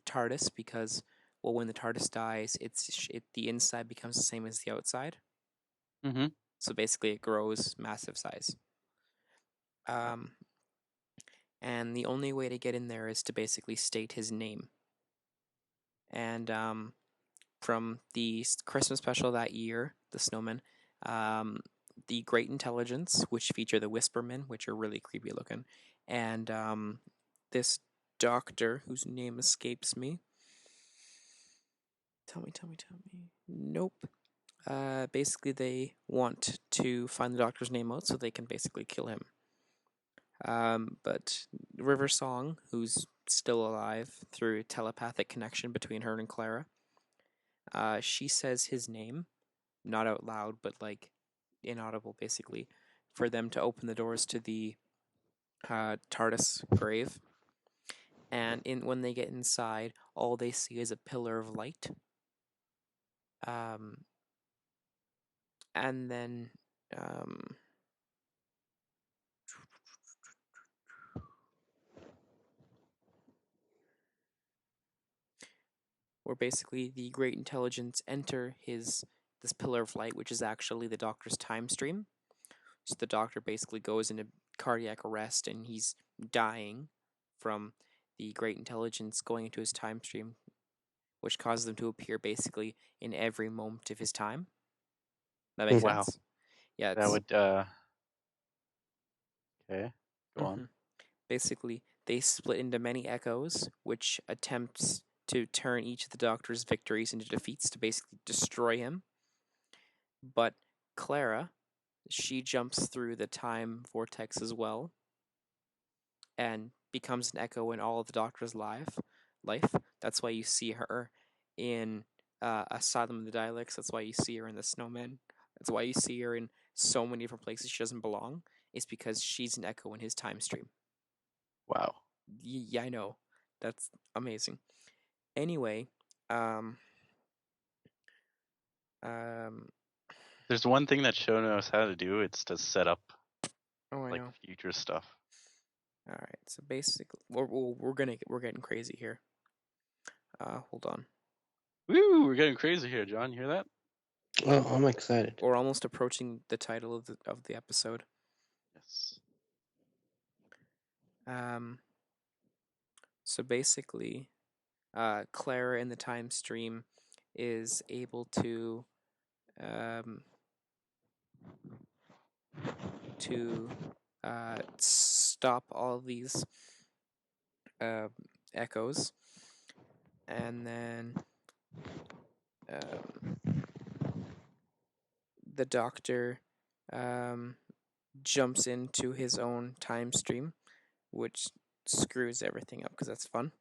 TARDIS, because when the TARDIS dies, the inside becomes the same as the outside.
Mm-hmm.
So basically, it grows massive size. And the only way to get in there is to basically state his name. And from the Christmas special that year, The Snowman, the Great Intelligence, which feature the Whispermen, which are really creepy looking, and this doctor whose name escapes me. Tell me. Nope. Basically, they want to find the Doctor's name out so they can basically kill him. But River Song, who's still alive through telepathic connection between her and Clara, she says his name, not out loud, but like inaudible, basically, for them to open the doors to the TARDIS grave. And when they get inside, all they see is a pillar of light. And then where basically the Great Intelligence enter this pillar of light, which is actually the Doctor's time stream. So the Doctor basically goes into cardiac arrest, and he's dying from the Great Intelligence going into his time stream, which causes them to appear basically in every moment of his time. That makes sense? Yeah.
That would, okay, go on.
Basically, they split into many echoes, which attempts to turn each of the Doctor's victories into defeats to basically destroy him. But Clara, she jumps through the time vortex as well, and becomes an echo in all of the Doctor's life. That's why you see her in Asylum of the Daleks. That's why you see her in The Snowman. That's why you see her in so many different places she doesn't belong. It's because she's an echo in his time stream.
Wow.
Yeah, I know. That's amazing. Anyway,
there's one thing that show knows how to do. It's to set up like
know.
future stuff.
All right, so basically, we're getting crazy here. Hold on.
Woo! We're getting crazy here, John. You hear that?
Oh, I'm excited.
We're almost approaching the title of the episode.
Yes.
So basically, Clara in the time stream is able to stop all these echoes, and then the Doctor jumps into his own time stream, which screws everything up because that's fun.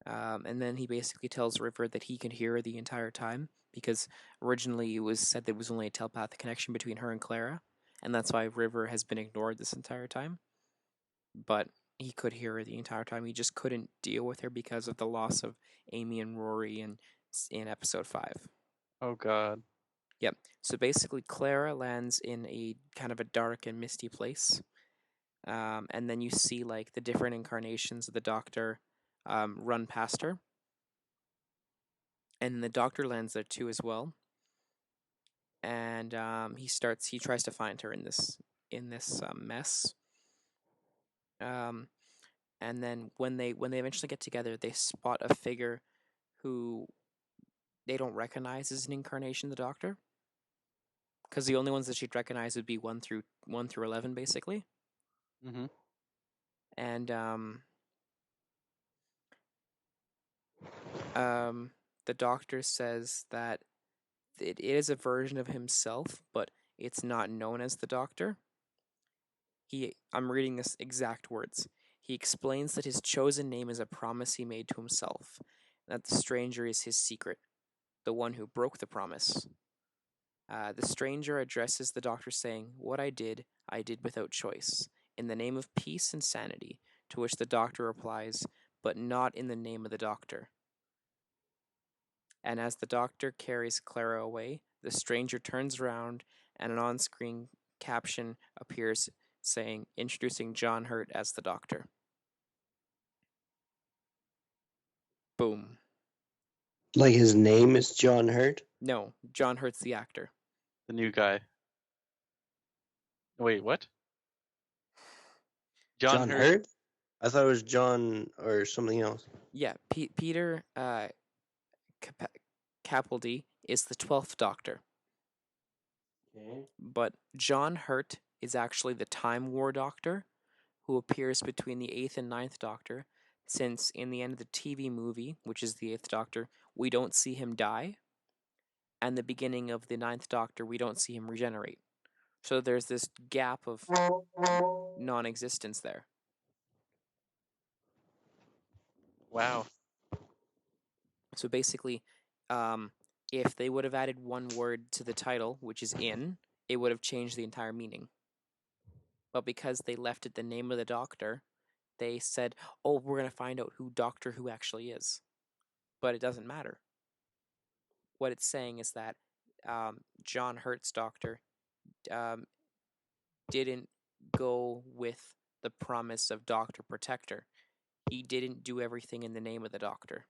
And then he basically tells River that he can hear her the entire time, because originally it was said there was only a telepathic connection between her and Clara, and that's why River has been ignored this entire time. But he could hear her the entire time. He just couldn't deal with her because of the loss of Amy and Rory in episode 5.
Oh God.
Yep. So basically, Clara lands in a kind of a dark and misty place. And then you see like the different incarnations of the Doctor run past her. And the Doctor lands there too as well. And he tries to find her in this mess. And then when they eventually get together, they spot a figure who they don't recognize as an incarnation of the Doctor. Because the only ones that she'd recognize would be 1 through 11, basically.
Mm-hmm.
And the Doctor says that it is a version of himself, but it's not known as the Doctor. I'm reading this exact words. He explains that his chosen name is a promise he made to himself, and that the stranger is his secret, the one who broke the promise. The stranger addresses the Doctor saying, "What I did without choice, in the name of peace and sanity," to which the Doctor replies, "But not in the name of the Doctor." And as the Doctor carries Clara away, the stranger turns around and an on-screen caption appears saying, introducing John Hurt as the Doctor. Boom.
Like his name is John Hurt?
No, John Hurt's the actor.
The new guy. Wait, what?
John Hurt? I thought it was John or something else.
Yeah, Peter Capaldi is the 12th Doctor.
Okay.
But John Hurt is actually the Time War Doctor, who appears between the 8th and 9th Doctor, since in the end of the TV movie, which is the 8th Doctor, we don't see him die, and the beginning of the 9th Doctor, we don't see him regenerate. So there's this gap of non-existence there.
Wow.
So basically, if they would have added one word to the title, which is in, it would have changed the entire meaning. But because they left it the name of the Doctor, they said, "Oh, we're going to find out who Doctor Who actually is." But it doesn't matter. What it's saying is that John Hurt's Doctor didn't go with the promise of Doctor Protector. He didn't do everything in the name of the Doctor.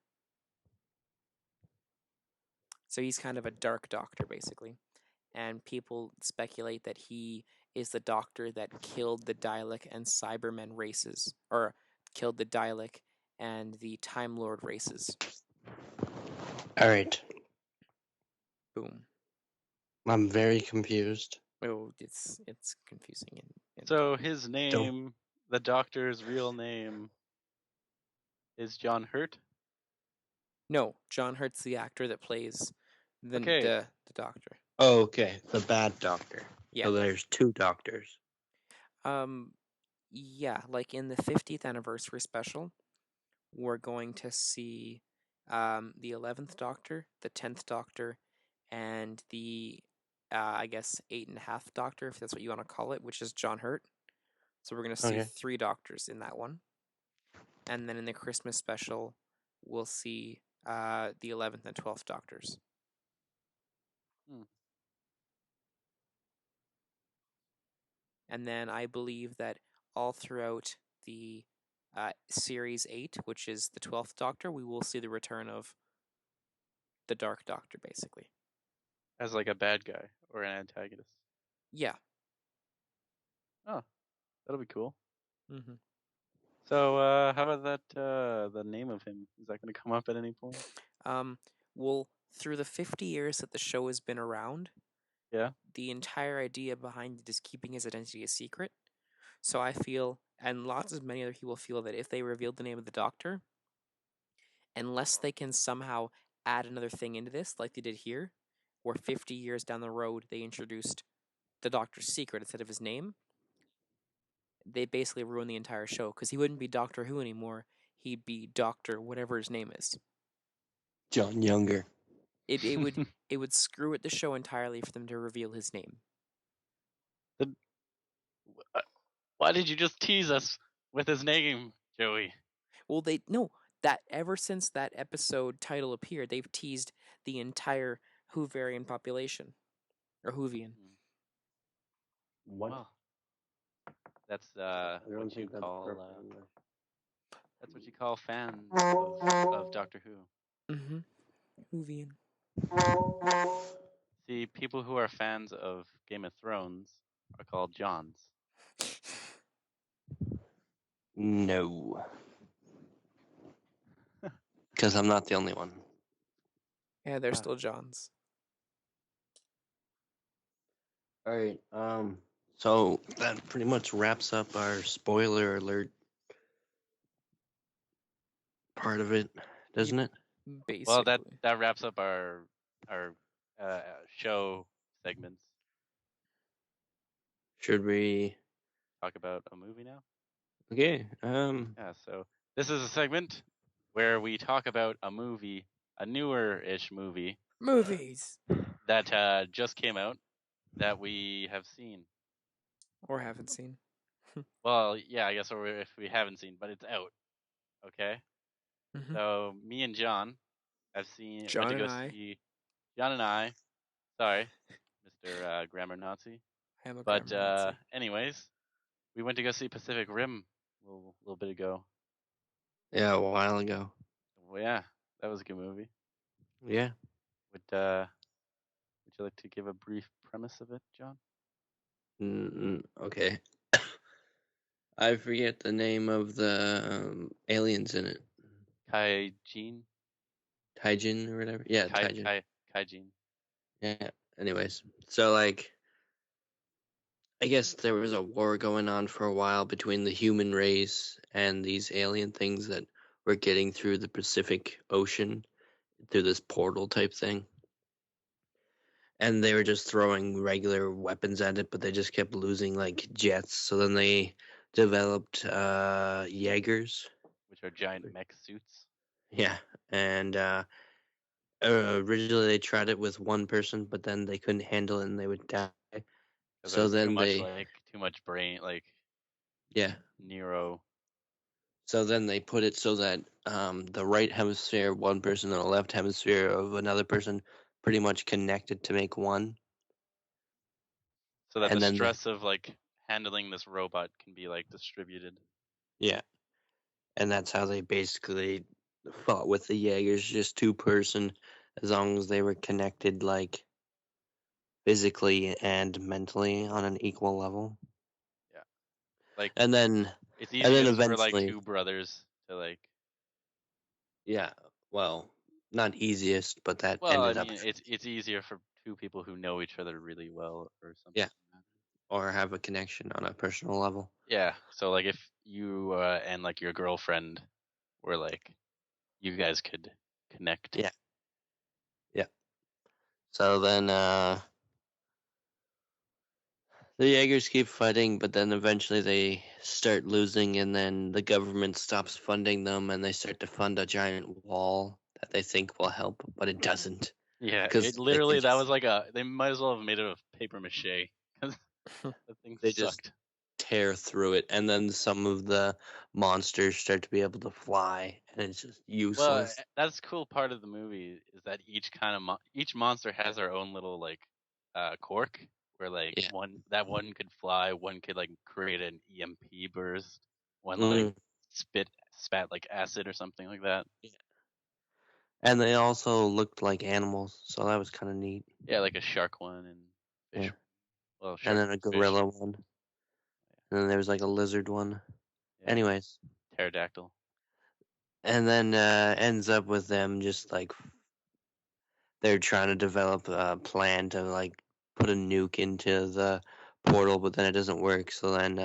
So he's kind of a dark Doctor, basically. And people speculate that he is the Doctor that killed the Dalek and Cybermen races, or killed the Dalek and the Time Lord races.
All right.
Boom.
I'm very confused.
Oh, it's confusing.
So his name, the Doctor's real name, is John Hurt?
No, John Hurt's the actor that plays the Doctor.
Oh, okay. The bad Doctor.
Yeah.
So there's two Doctors.
Yeah, like in the 50th anniversary special, we're going to see the 11th Doctor, the 10th Doctor, and the, I guess, 8.5 Doctor, if that's what you want to call it, which is John Hurt. So we're going to see 3 Doctors in that one. And then in the Christmas special, we'll see the 11th and 12th Doctors. And then I believe that all throughout the Series 8, which is the 12th Doctor, we will see the return of the Dark Doctor, basically.
As like a bad guy or an antagonist?
Yeah.
Oh, that'll be cool.
Mm-hmm.
So how about that, the name of him? Is that going to come up at any point?
Well, through the 50 years that the show has been around, the entire idea behind it is keeping his identity a secret. So I feel, and many other people feel, that if they revealed the name of the Doctor, unless they can somehow add another thing into this, like they did here, where 50 years down the road they introduced the Doctor's secret instead of his name, they basically ruin the entire show, because he wouldn't be Doctor Who anymore. He'd be Doctor whatever his name is.
John Younger.
It would screw with the show entirely for them to reveal his name.
Why did you just tease us with his name, Joey?
Well, that ever since that episode title appeared, they've teased the entire Whovarian population, or Whovian.
What?
Well, that's what you call that's what you call fans of Doctor Who.
Mm-hmm. Whovian.
See, people who are fans of Game of Thrones are called Johns.
No. Because I'm not the only one.
Yeah, they're still Johns.
All right. So that pretty much wraps up our spoiler alert part of it, doesn't it?
Well,
Basically.
that wraps up our show segments.
Should we
talk about a movie now?
Okay.
Yeah. So this is a segment where we talk about a movie, a newer-ish movie.
Movies
that just came out that we have seen
or haven't seen.
Well, yeah, I guess, or if we haven't seen, but it's out. Okay.
Mm-hmm.
So me and John went
John
to
and
go
I.
see. John and I. Sorry, Mr. Grammar Nazi.
I am a
But
grammar Nazi.
anyways, we went to go see Pacific Rim a little bit ago.
Yeah, a while ago.
Well, yeah, that was a good movie.
Yeah.
Would you like to give a brief premise of it, John?
Okay. I forget the name of the aliens in it.
Kaijin.
Taijin or whatever. Yeah, Taijin.
Kaijin.
Yeah. Anyways, so like, I guess there was a war going on for a while between the human race and these alien things that were getting through the Pacific Ocean through this portal type thing. And they were just throwing regular weapons at it, but they just kept losing like jets. So then they developed Jaegers,
which are giant mech suits.
Yeah, and originally they tried it with one person, but then they couldn't handle it and they would die. So then
too much brain,
yeah.
Nero.
So then they put it so that the right hemisphere of one person and the left hemisphere of another person pretty much connected to make one.
So that the stress of handling this robot can be distributed.
Yeah. And that's how they basically fought with the Jaegers, just two person, as long as they were connected physically and mentally on an equal level.
Yeah.
And then
it's easiest for
eventually
two brothers to
Yeah. Well, not easiest, but that ended up
it's easier for two people who know each other really well or something.
Yeah. Or have a connection on a personal level.
Yeah. So if you and your girlfriend were you guys could connect.
Yeah. Yeah. So then the Jaegers keep fighting, but then eventually they start losing, and then the government stops funding them, and they start to fund a giant wall that they think will help, but it doesn't.
Yeah, it literally that was they might as well have made it of paper mache because the thing
they
sucked.
Just tear through it, and then some of the monsters start to be able to fly, and it's just useless.
Well, that's cool part of the movie is that each monster has their own little quirk where one could fly, one could create an EMP burst, one spat acid or something like that.
Yeah. And they also looked like animals, so that was kind of neat.
Yeah, like a shark one and fish.
Yeah.
Well,
and then a gorilla one. And then there was a lizard one. Yeah. Anyways.
Pterodactyl.
And then ends up with them just they're trying to develop a plan to put a nuke into the portal, but then it doesn't work. So then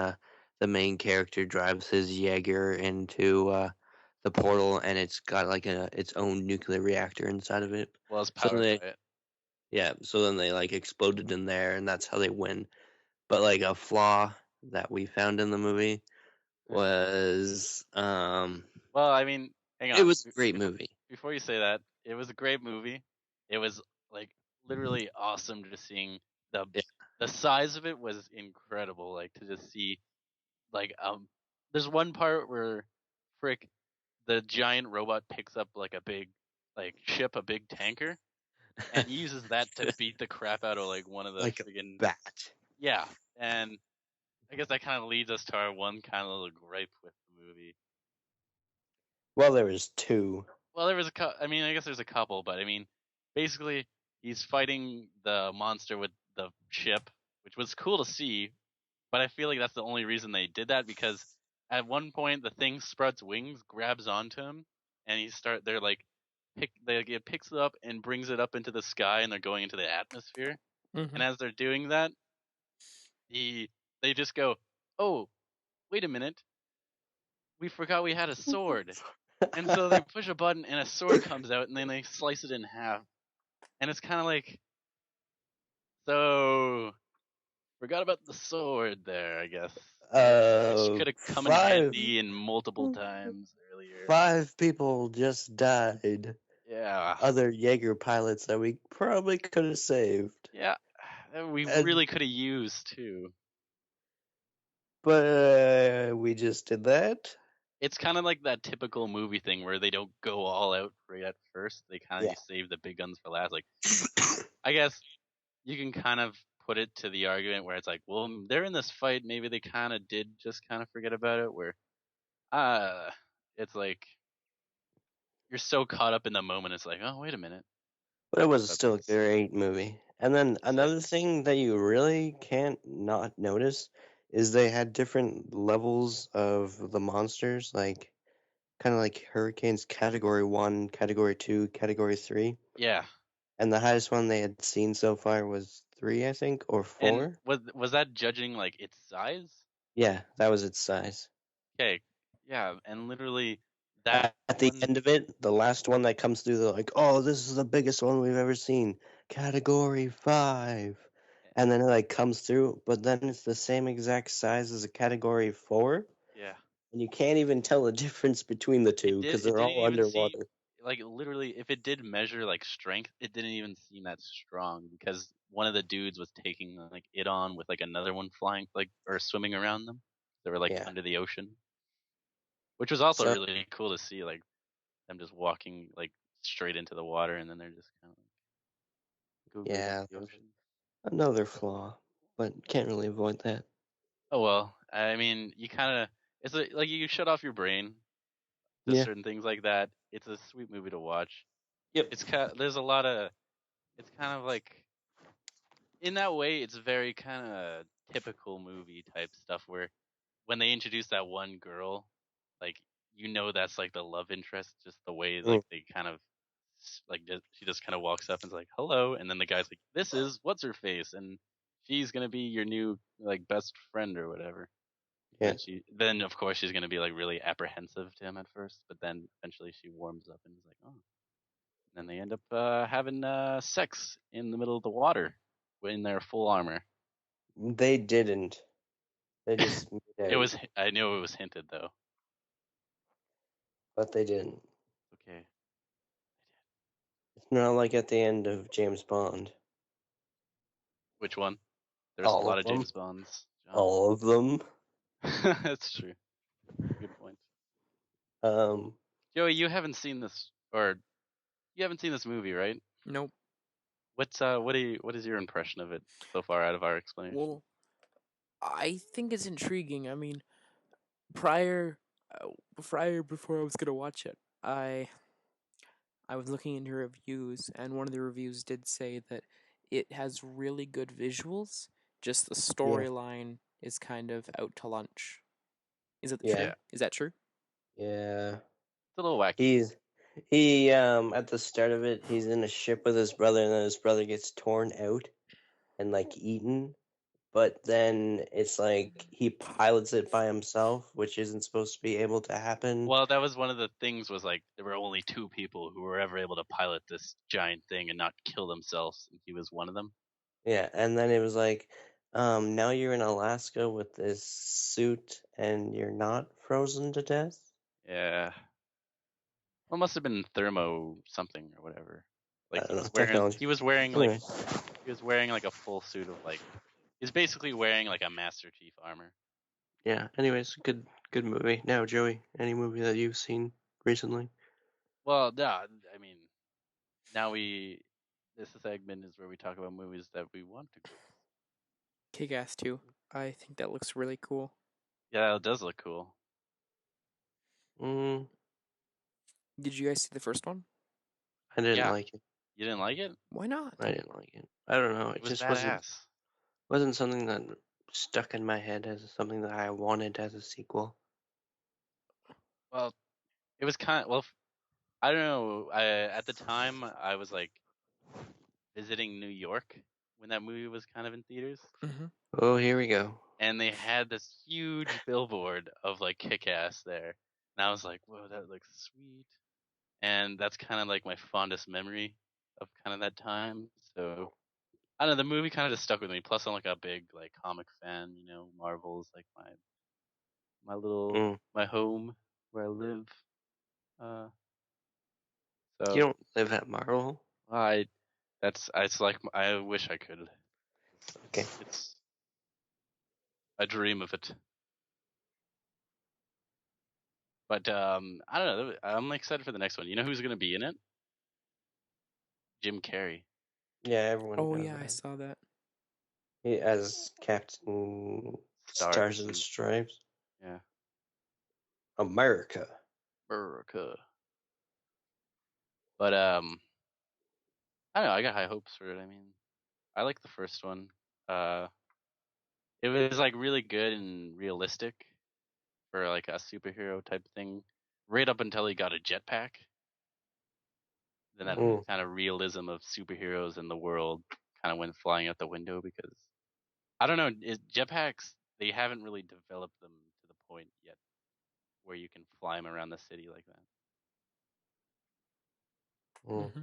the main character drives his Jaeger into the portal, and it's got its own nuclear reactor inside of it.
Well, it's powered by it.
Yeah, so then they exploded in there, and that's how they win. But a flaw that we found in the movie was
well, I mean, hang on.
It was a great movie.
Before you say that, it was a great movie. It was literally awesome just seeing the size of it was incredible. To just see there's one part where the giant robot picks up a big ship, a big tanker, and uses that to beat the crap out of one of the friggin'
bat.
Yeah, and I guess that kind of leads us to our one kind of little gripe with the movie.
Well, there was two.
Well, there was I guess there's a couple, but basically he's fighting the monster with the ship, which was cool to see, but I feel like that's the only reason they did that because at one point the thing spreads wings, grabs onto him, and they're it picks it up and brings it up into the sky, and they're going into the atmosphere.
Mm-hmm.
And as they're doing that, they just go, "Oh, wait a minute, we forgot we had a sword." And so they push a button, and a sword comes out, and then they slice it in half. And it's kind of like, so forgot about the sword there, I guess. Which could have come in handy in multiple times earlier.
5 people just died.
Yeah.
Other Jaeger pilots that we probably could have saved.
Yeah. We really could have used too.
But we just did that.
It's kind of like that typical movie thing where they don't go all out right at first. They kind of save the big guns for last. Like, I guess you can kind of put it to the argument where it's like, well, they're in this fight. Maybe they kind of did just kind of forget about it. Where, it's like you're so caught up in the moment. It's like, oh, wait a minute.
But it was still a great movie. And then another thing that you really can't not notice is they had different levels of the monsters, like kind of like Hurricanes Category 1, Category 2, Category 3.
Yeah.
And the highest one they had seen so far was 3, I think, or 4.
And was that judging like its size?
Yeah, that was its size.
Okay. Yeah, and literally that
at the end of it, the last one that comes through, they're like, "Oh, this is the biggest one we've ever seen, Category 5," and then it like comes through, but then it's the same exact size as a Category 4.
Yeah.
And you can't even tell the difference between the two because they're all underwater.
Like literally, if it did measure like strength, it didn't even seem that strong because one of the dudes was taking like it on with like another one flying like or swimming around them. They were like under the ocean, which was also really cool to see. Like them just walking like straight into the water, and then they're just kind of like the ocean.
Another flaw, but can't really avoid that.
Oh well, I mean, you kind of it's like you shut off your brain to certain things like that. It's a sweet movie to watch.
Yep.
There's a lot of it's kind of like in that way it's very kind of typical movie type stuff where when they introduce that one girl, like that's like the love interest, just the way like they kind of like she just kind of walks up and is like hello, and then the guy's like this is what's her face, and she's gonna be your new like best friend or whatever.
Yeah.
Then of course she's gonna be like really apprehensive to him at first, but then eventually she warms up and is like, oh. And then they end up having sex in the middle of the water in their full armor.
They didn't. They just.
It was. I knew it was hinted though.
But they didn't.
Okay.
It's not like at the end of James Bond.
Which one? There's a lot of James Bonds.
John. All of them.
That's true. Good point.
Joey,
you haven't seen this, or you haven't seen this movie, right?
Nope.
What is your impression of it so far out of our explanation?
Well, I think it's intriguing. I mean, prior before I was gonna watch it, I was looking into reviews, and one of the reviews did say that it has really good visuals. Just the storyline is kind of out to lunch. Is it true? Is that true?
Yeah.
It's a little wacky.
He at the start of it, he's in a ship with his brother, and then his brother gets torn out and like eaten. But then it's like he pilots it by himself, which isn't supposed to be able to happen.
Well, that was one of the things was like there were only 2 people who were ever able to pilot this giant thing and not kill themselves, and he was one of them.
Yeah, and then it was like, now you're in Alaska with this suit and you're not frozen to death?
Yeah. Well, it must have been thermo something or whatever. Like he was wearing like a full suit of like he's basically wearing like a Master Chief armor.
Yeah. Anyways, good movie. Now, Joey, any movie that you've seen recently?
Well, yeah, I mean, this segment is where we talk about movies that we want to go.
Kick-Ass 2. I think that looks really cool.
Yeah, it does look cool.
Did
you guys see the first one?
I didn't like it.
You didn't like it?
Why not?
I didn't like it. I don't know. It just wasn't something that stuck in my head as something that I wanted as a sequel.
Well, it was I don't know. At the time, I was like visiting New York when that movie was kind of in theaters.
Mm-hmm.
Oh, here we go.
And they had this huge billboard of like Kick-Ass there. And I was like, whoa, that looks sweet. And that's kind of like my fondest memory of kind of that time. So I don't know, the movie kind of just stuck with me. Plus, I'm like a big like comic fan. Marvel's like my little my home where I live. So
You don't live at Marvel?
it's like I wish I could.
Okay.
It's I dream of it. But I don't know. I'm excited for the next one. You know who's gonna be in it? Jim Carrey.
Yeah, everyone
Oh
knows
yeah, I
that.
saw that.
He, as Captain Stars and Stripes.
Yeah.
America.
But I don't know. I got high hopes for it. I mean, I like the first one. It was like really good and realistic for like a superhero type thing, right up until he got a jetpack. Then that kind of realism of superheroes in the world kind of went flying out the window because I don't know, jetpacks, they haven't really developed them to the point yet where you can fly them around the city like that.
Mm-hmm.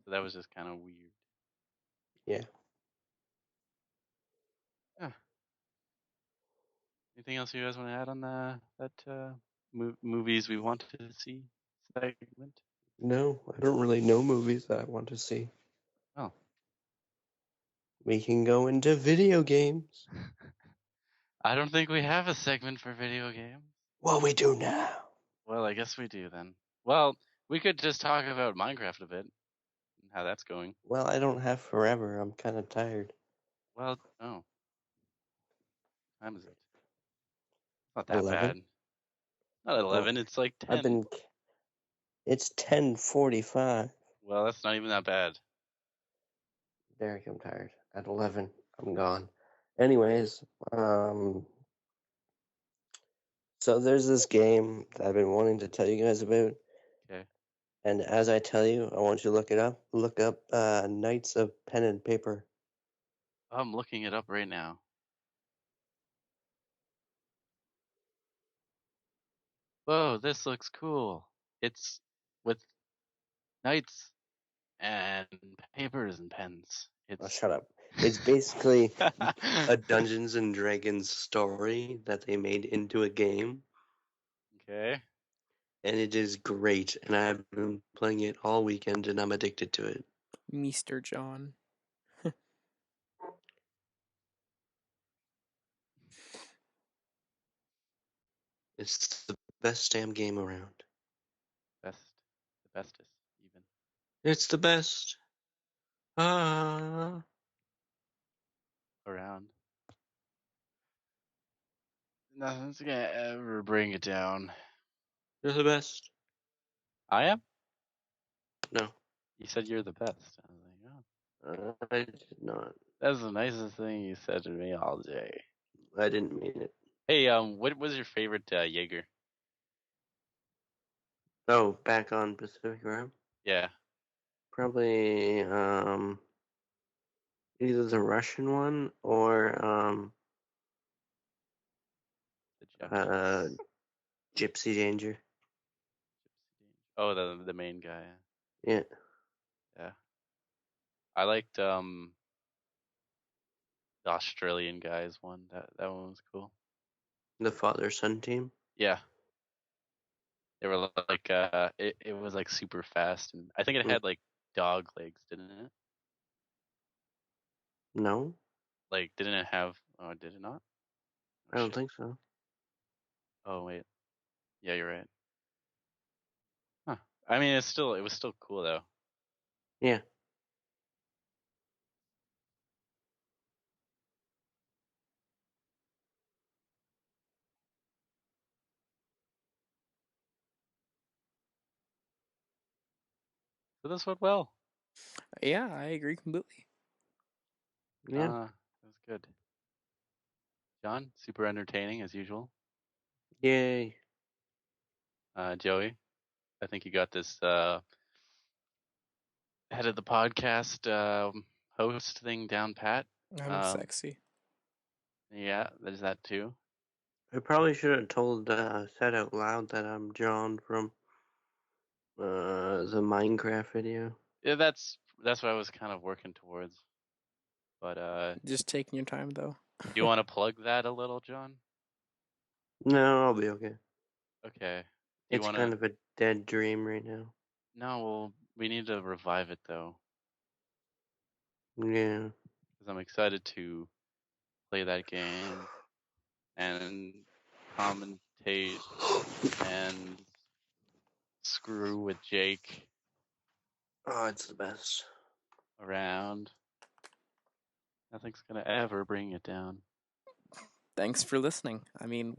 So that was just kind of weird.
Yeah.
Yeah. Anything else you guys want to add on that movies we wanted to see segment?
No, I don't really know movies that I want to see.
Oh.
We can go into video games.
I don't think we have a segment for video games.
Well, we do now.
Well, I guess we do then. Well, we could just talk about Minecraft a bit and how that's going.
Well, I don't have forever. I'm kind of tired.
Well, oh. What time is it? Not that
11?
bad. Not at 11,
Oh,
it's like 10.
It's 10:45.
Well, that's not even that bad.
Derek, I'm tired. At 11, I'm gone. Anyways, so there's this game that I've been wanting to tell you guys about.
Okay.
And as I tell you, I want you to look it up. Look up Knights of Pen and Paper.
I'm looking it up right now. Whoa, this looks cool. It's with knights and papers and pens.
Oh, shut up. It's basically a Dungeons and Dragons story that they made into a game.
Okay.
And it is great. And I've been playing it all weekend and I'm addicted to it.
Mr. John.
It's the best damn game around.
The bestest, even.
It's the best. Ah.
Around. Nothing's gonna ever bring it down.
You're the best.
I am?
No.
You said you're the best. I was like, oh.
I did not.
That's the nicest thing you said to me all day.
I didn't mean it.
Hey, what was your favorite Jaeger?
Oh, back on Pacific Rim?
Yeah.
Probably either the Russian one or
The Japanese.
Gypsy Danger.
Oh, the main guy.
Yeah.
Yeah. I liked the Australian guys one. That one was cool.
The father-son team?
Yeah. They were like it was like super fast, and I think it had like dog legs, didn't it?
No.
Like, didn't it have? Oh, did it not? Oh,
I don't think so.
Oh wait. Yeah, you're right. Huh. I mean, it was still cool though.
Yeah.
So this went well.
Yeah, I agree completely.
Yeah.
It was good. John, super entertaining as usual.
Yay.
Joey. I think you got this head of the podcast host thing down pat.
I'm sexy.
Yeah, there's that too.
I probably should have said out loud that I'm John from the Minecraft video.
Yeah, that's what I was kind of working towards. But
just taking your time though.
Do you want to plug that a little, John?
No, I'll be okay.
Okay.
It's kind of a dead dream right now.
No, well, we need to revive it though.
Yeah.
Because I'm excited to play that game and commentate and screw with Jake.
Oh, it's the best.
Around. Nothing's gonna ever bring it down.
Thanks for listening. I mean,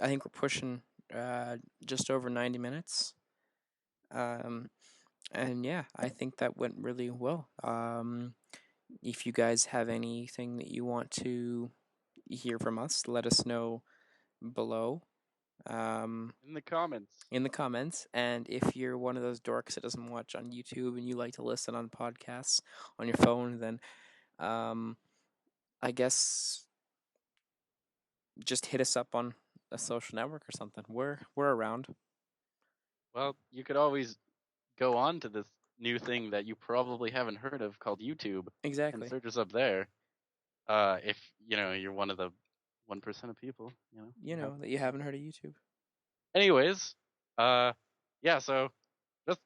I think we're pushing just over 90 minutes. And yeah, I think that went really well. If you guys have anything that you want to hear from us, let us know below.
In the comments.
And if you're one of those dorks that doesn't watch on YouTube and you like to listen on podcasts on your phone, then I guess just hit us up on a social network or something. We're around.
Well, you could always go on to this new thing that you probably haven't heard of called YouTube.
Exactly.
And search us up there. If you're one of the 1% of people,
that you haven't heard of YouTube.
Anyways, yeah, so just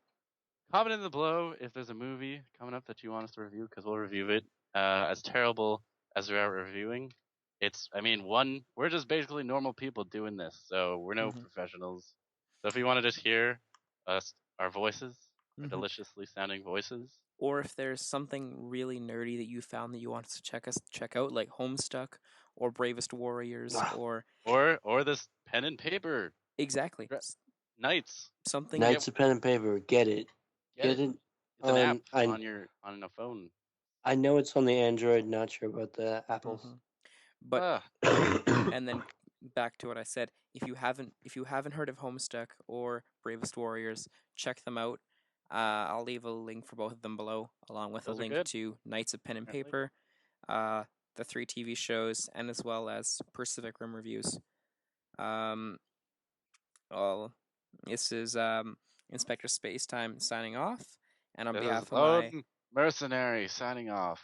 comment in the below if there's a movie coming up that you want us to review, because we'll review it. As terrible as we are reviewing, we're just basically normal people doing this, so we're no professionals. So if you want to just hear us, our voices, our deliciously sounding voices,
or if there's something really nerdy that you found that you want us to check out, like Homestuck or Bravest Warriors, or
this pen and paper.
Exactly.
Knights.
Something.
Knights of pen and paper. Get it. Get it.
It's an app on a phone.
I know it's on the Android. Not sure about the Apples.
But and then back to what I said. If you haven't heard of Homestuck or Bravest Warriors, check them out. I'll leave a link for both of them below, along with a link to Knights of Pen and Paper, the 3 TV shows, and as well as Pacific Rim reviews. Well, this is Inspector Spacetime signing off, and on behalf of my
mercenary signing off,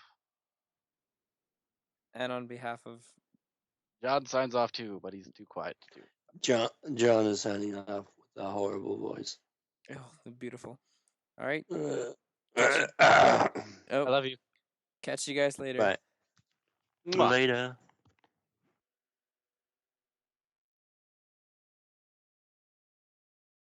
and on behalf of
John signs off too, but he's too quiet to do.
John is signing off with a horrible voice.
Oh, beautiful. All right.
I love you.
Catch you guys later.
Bye. Later.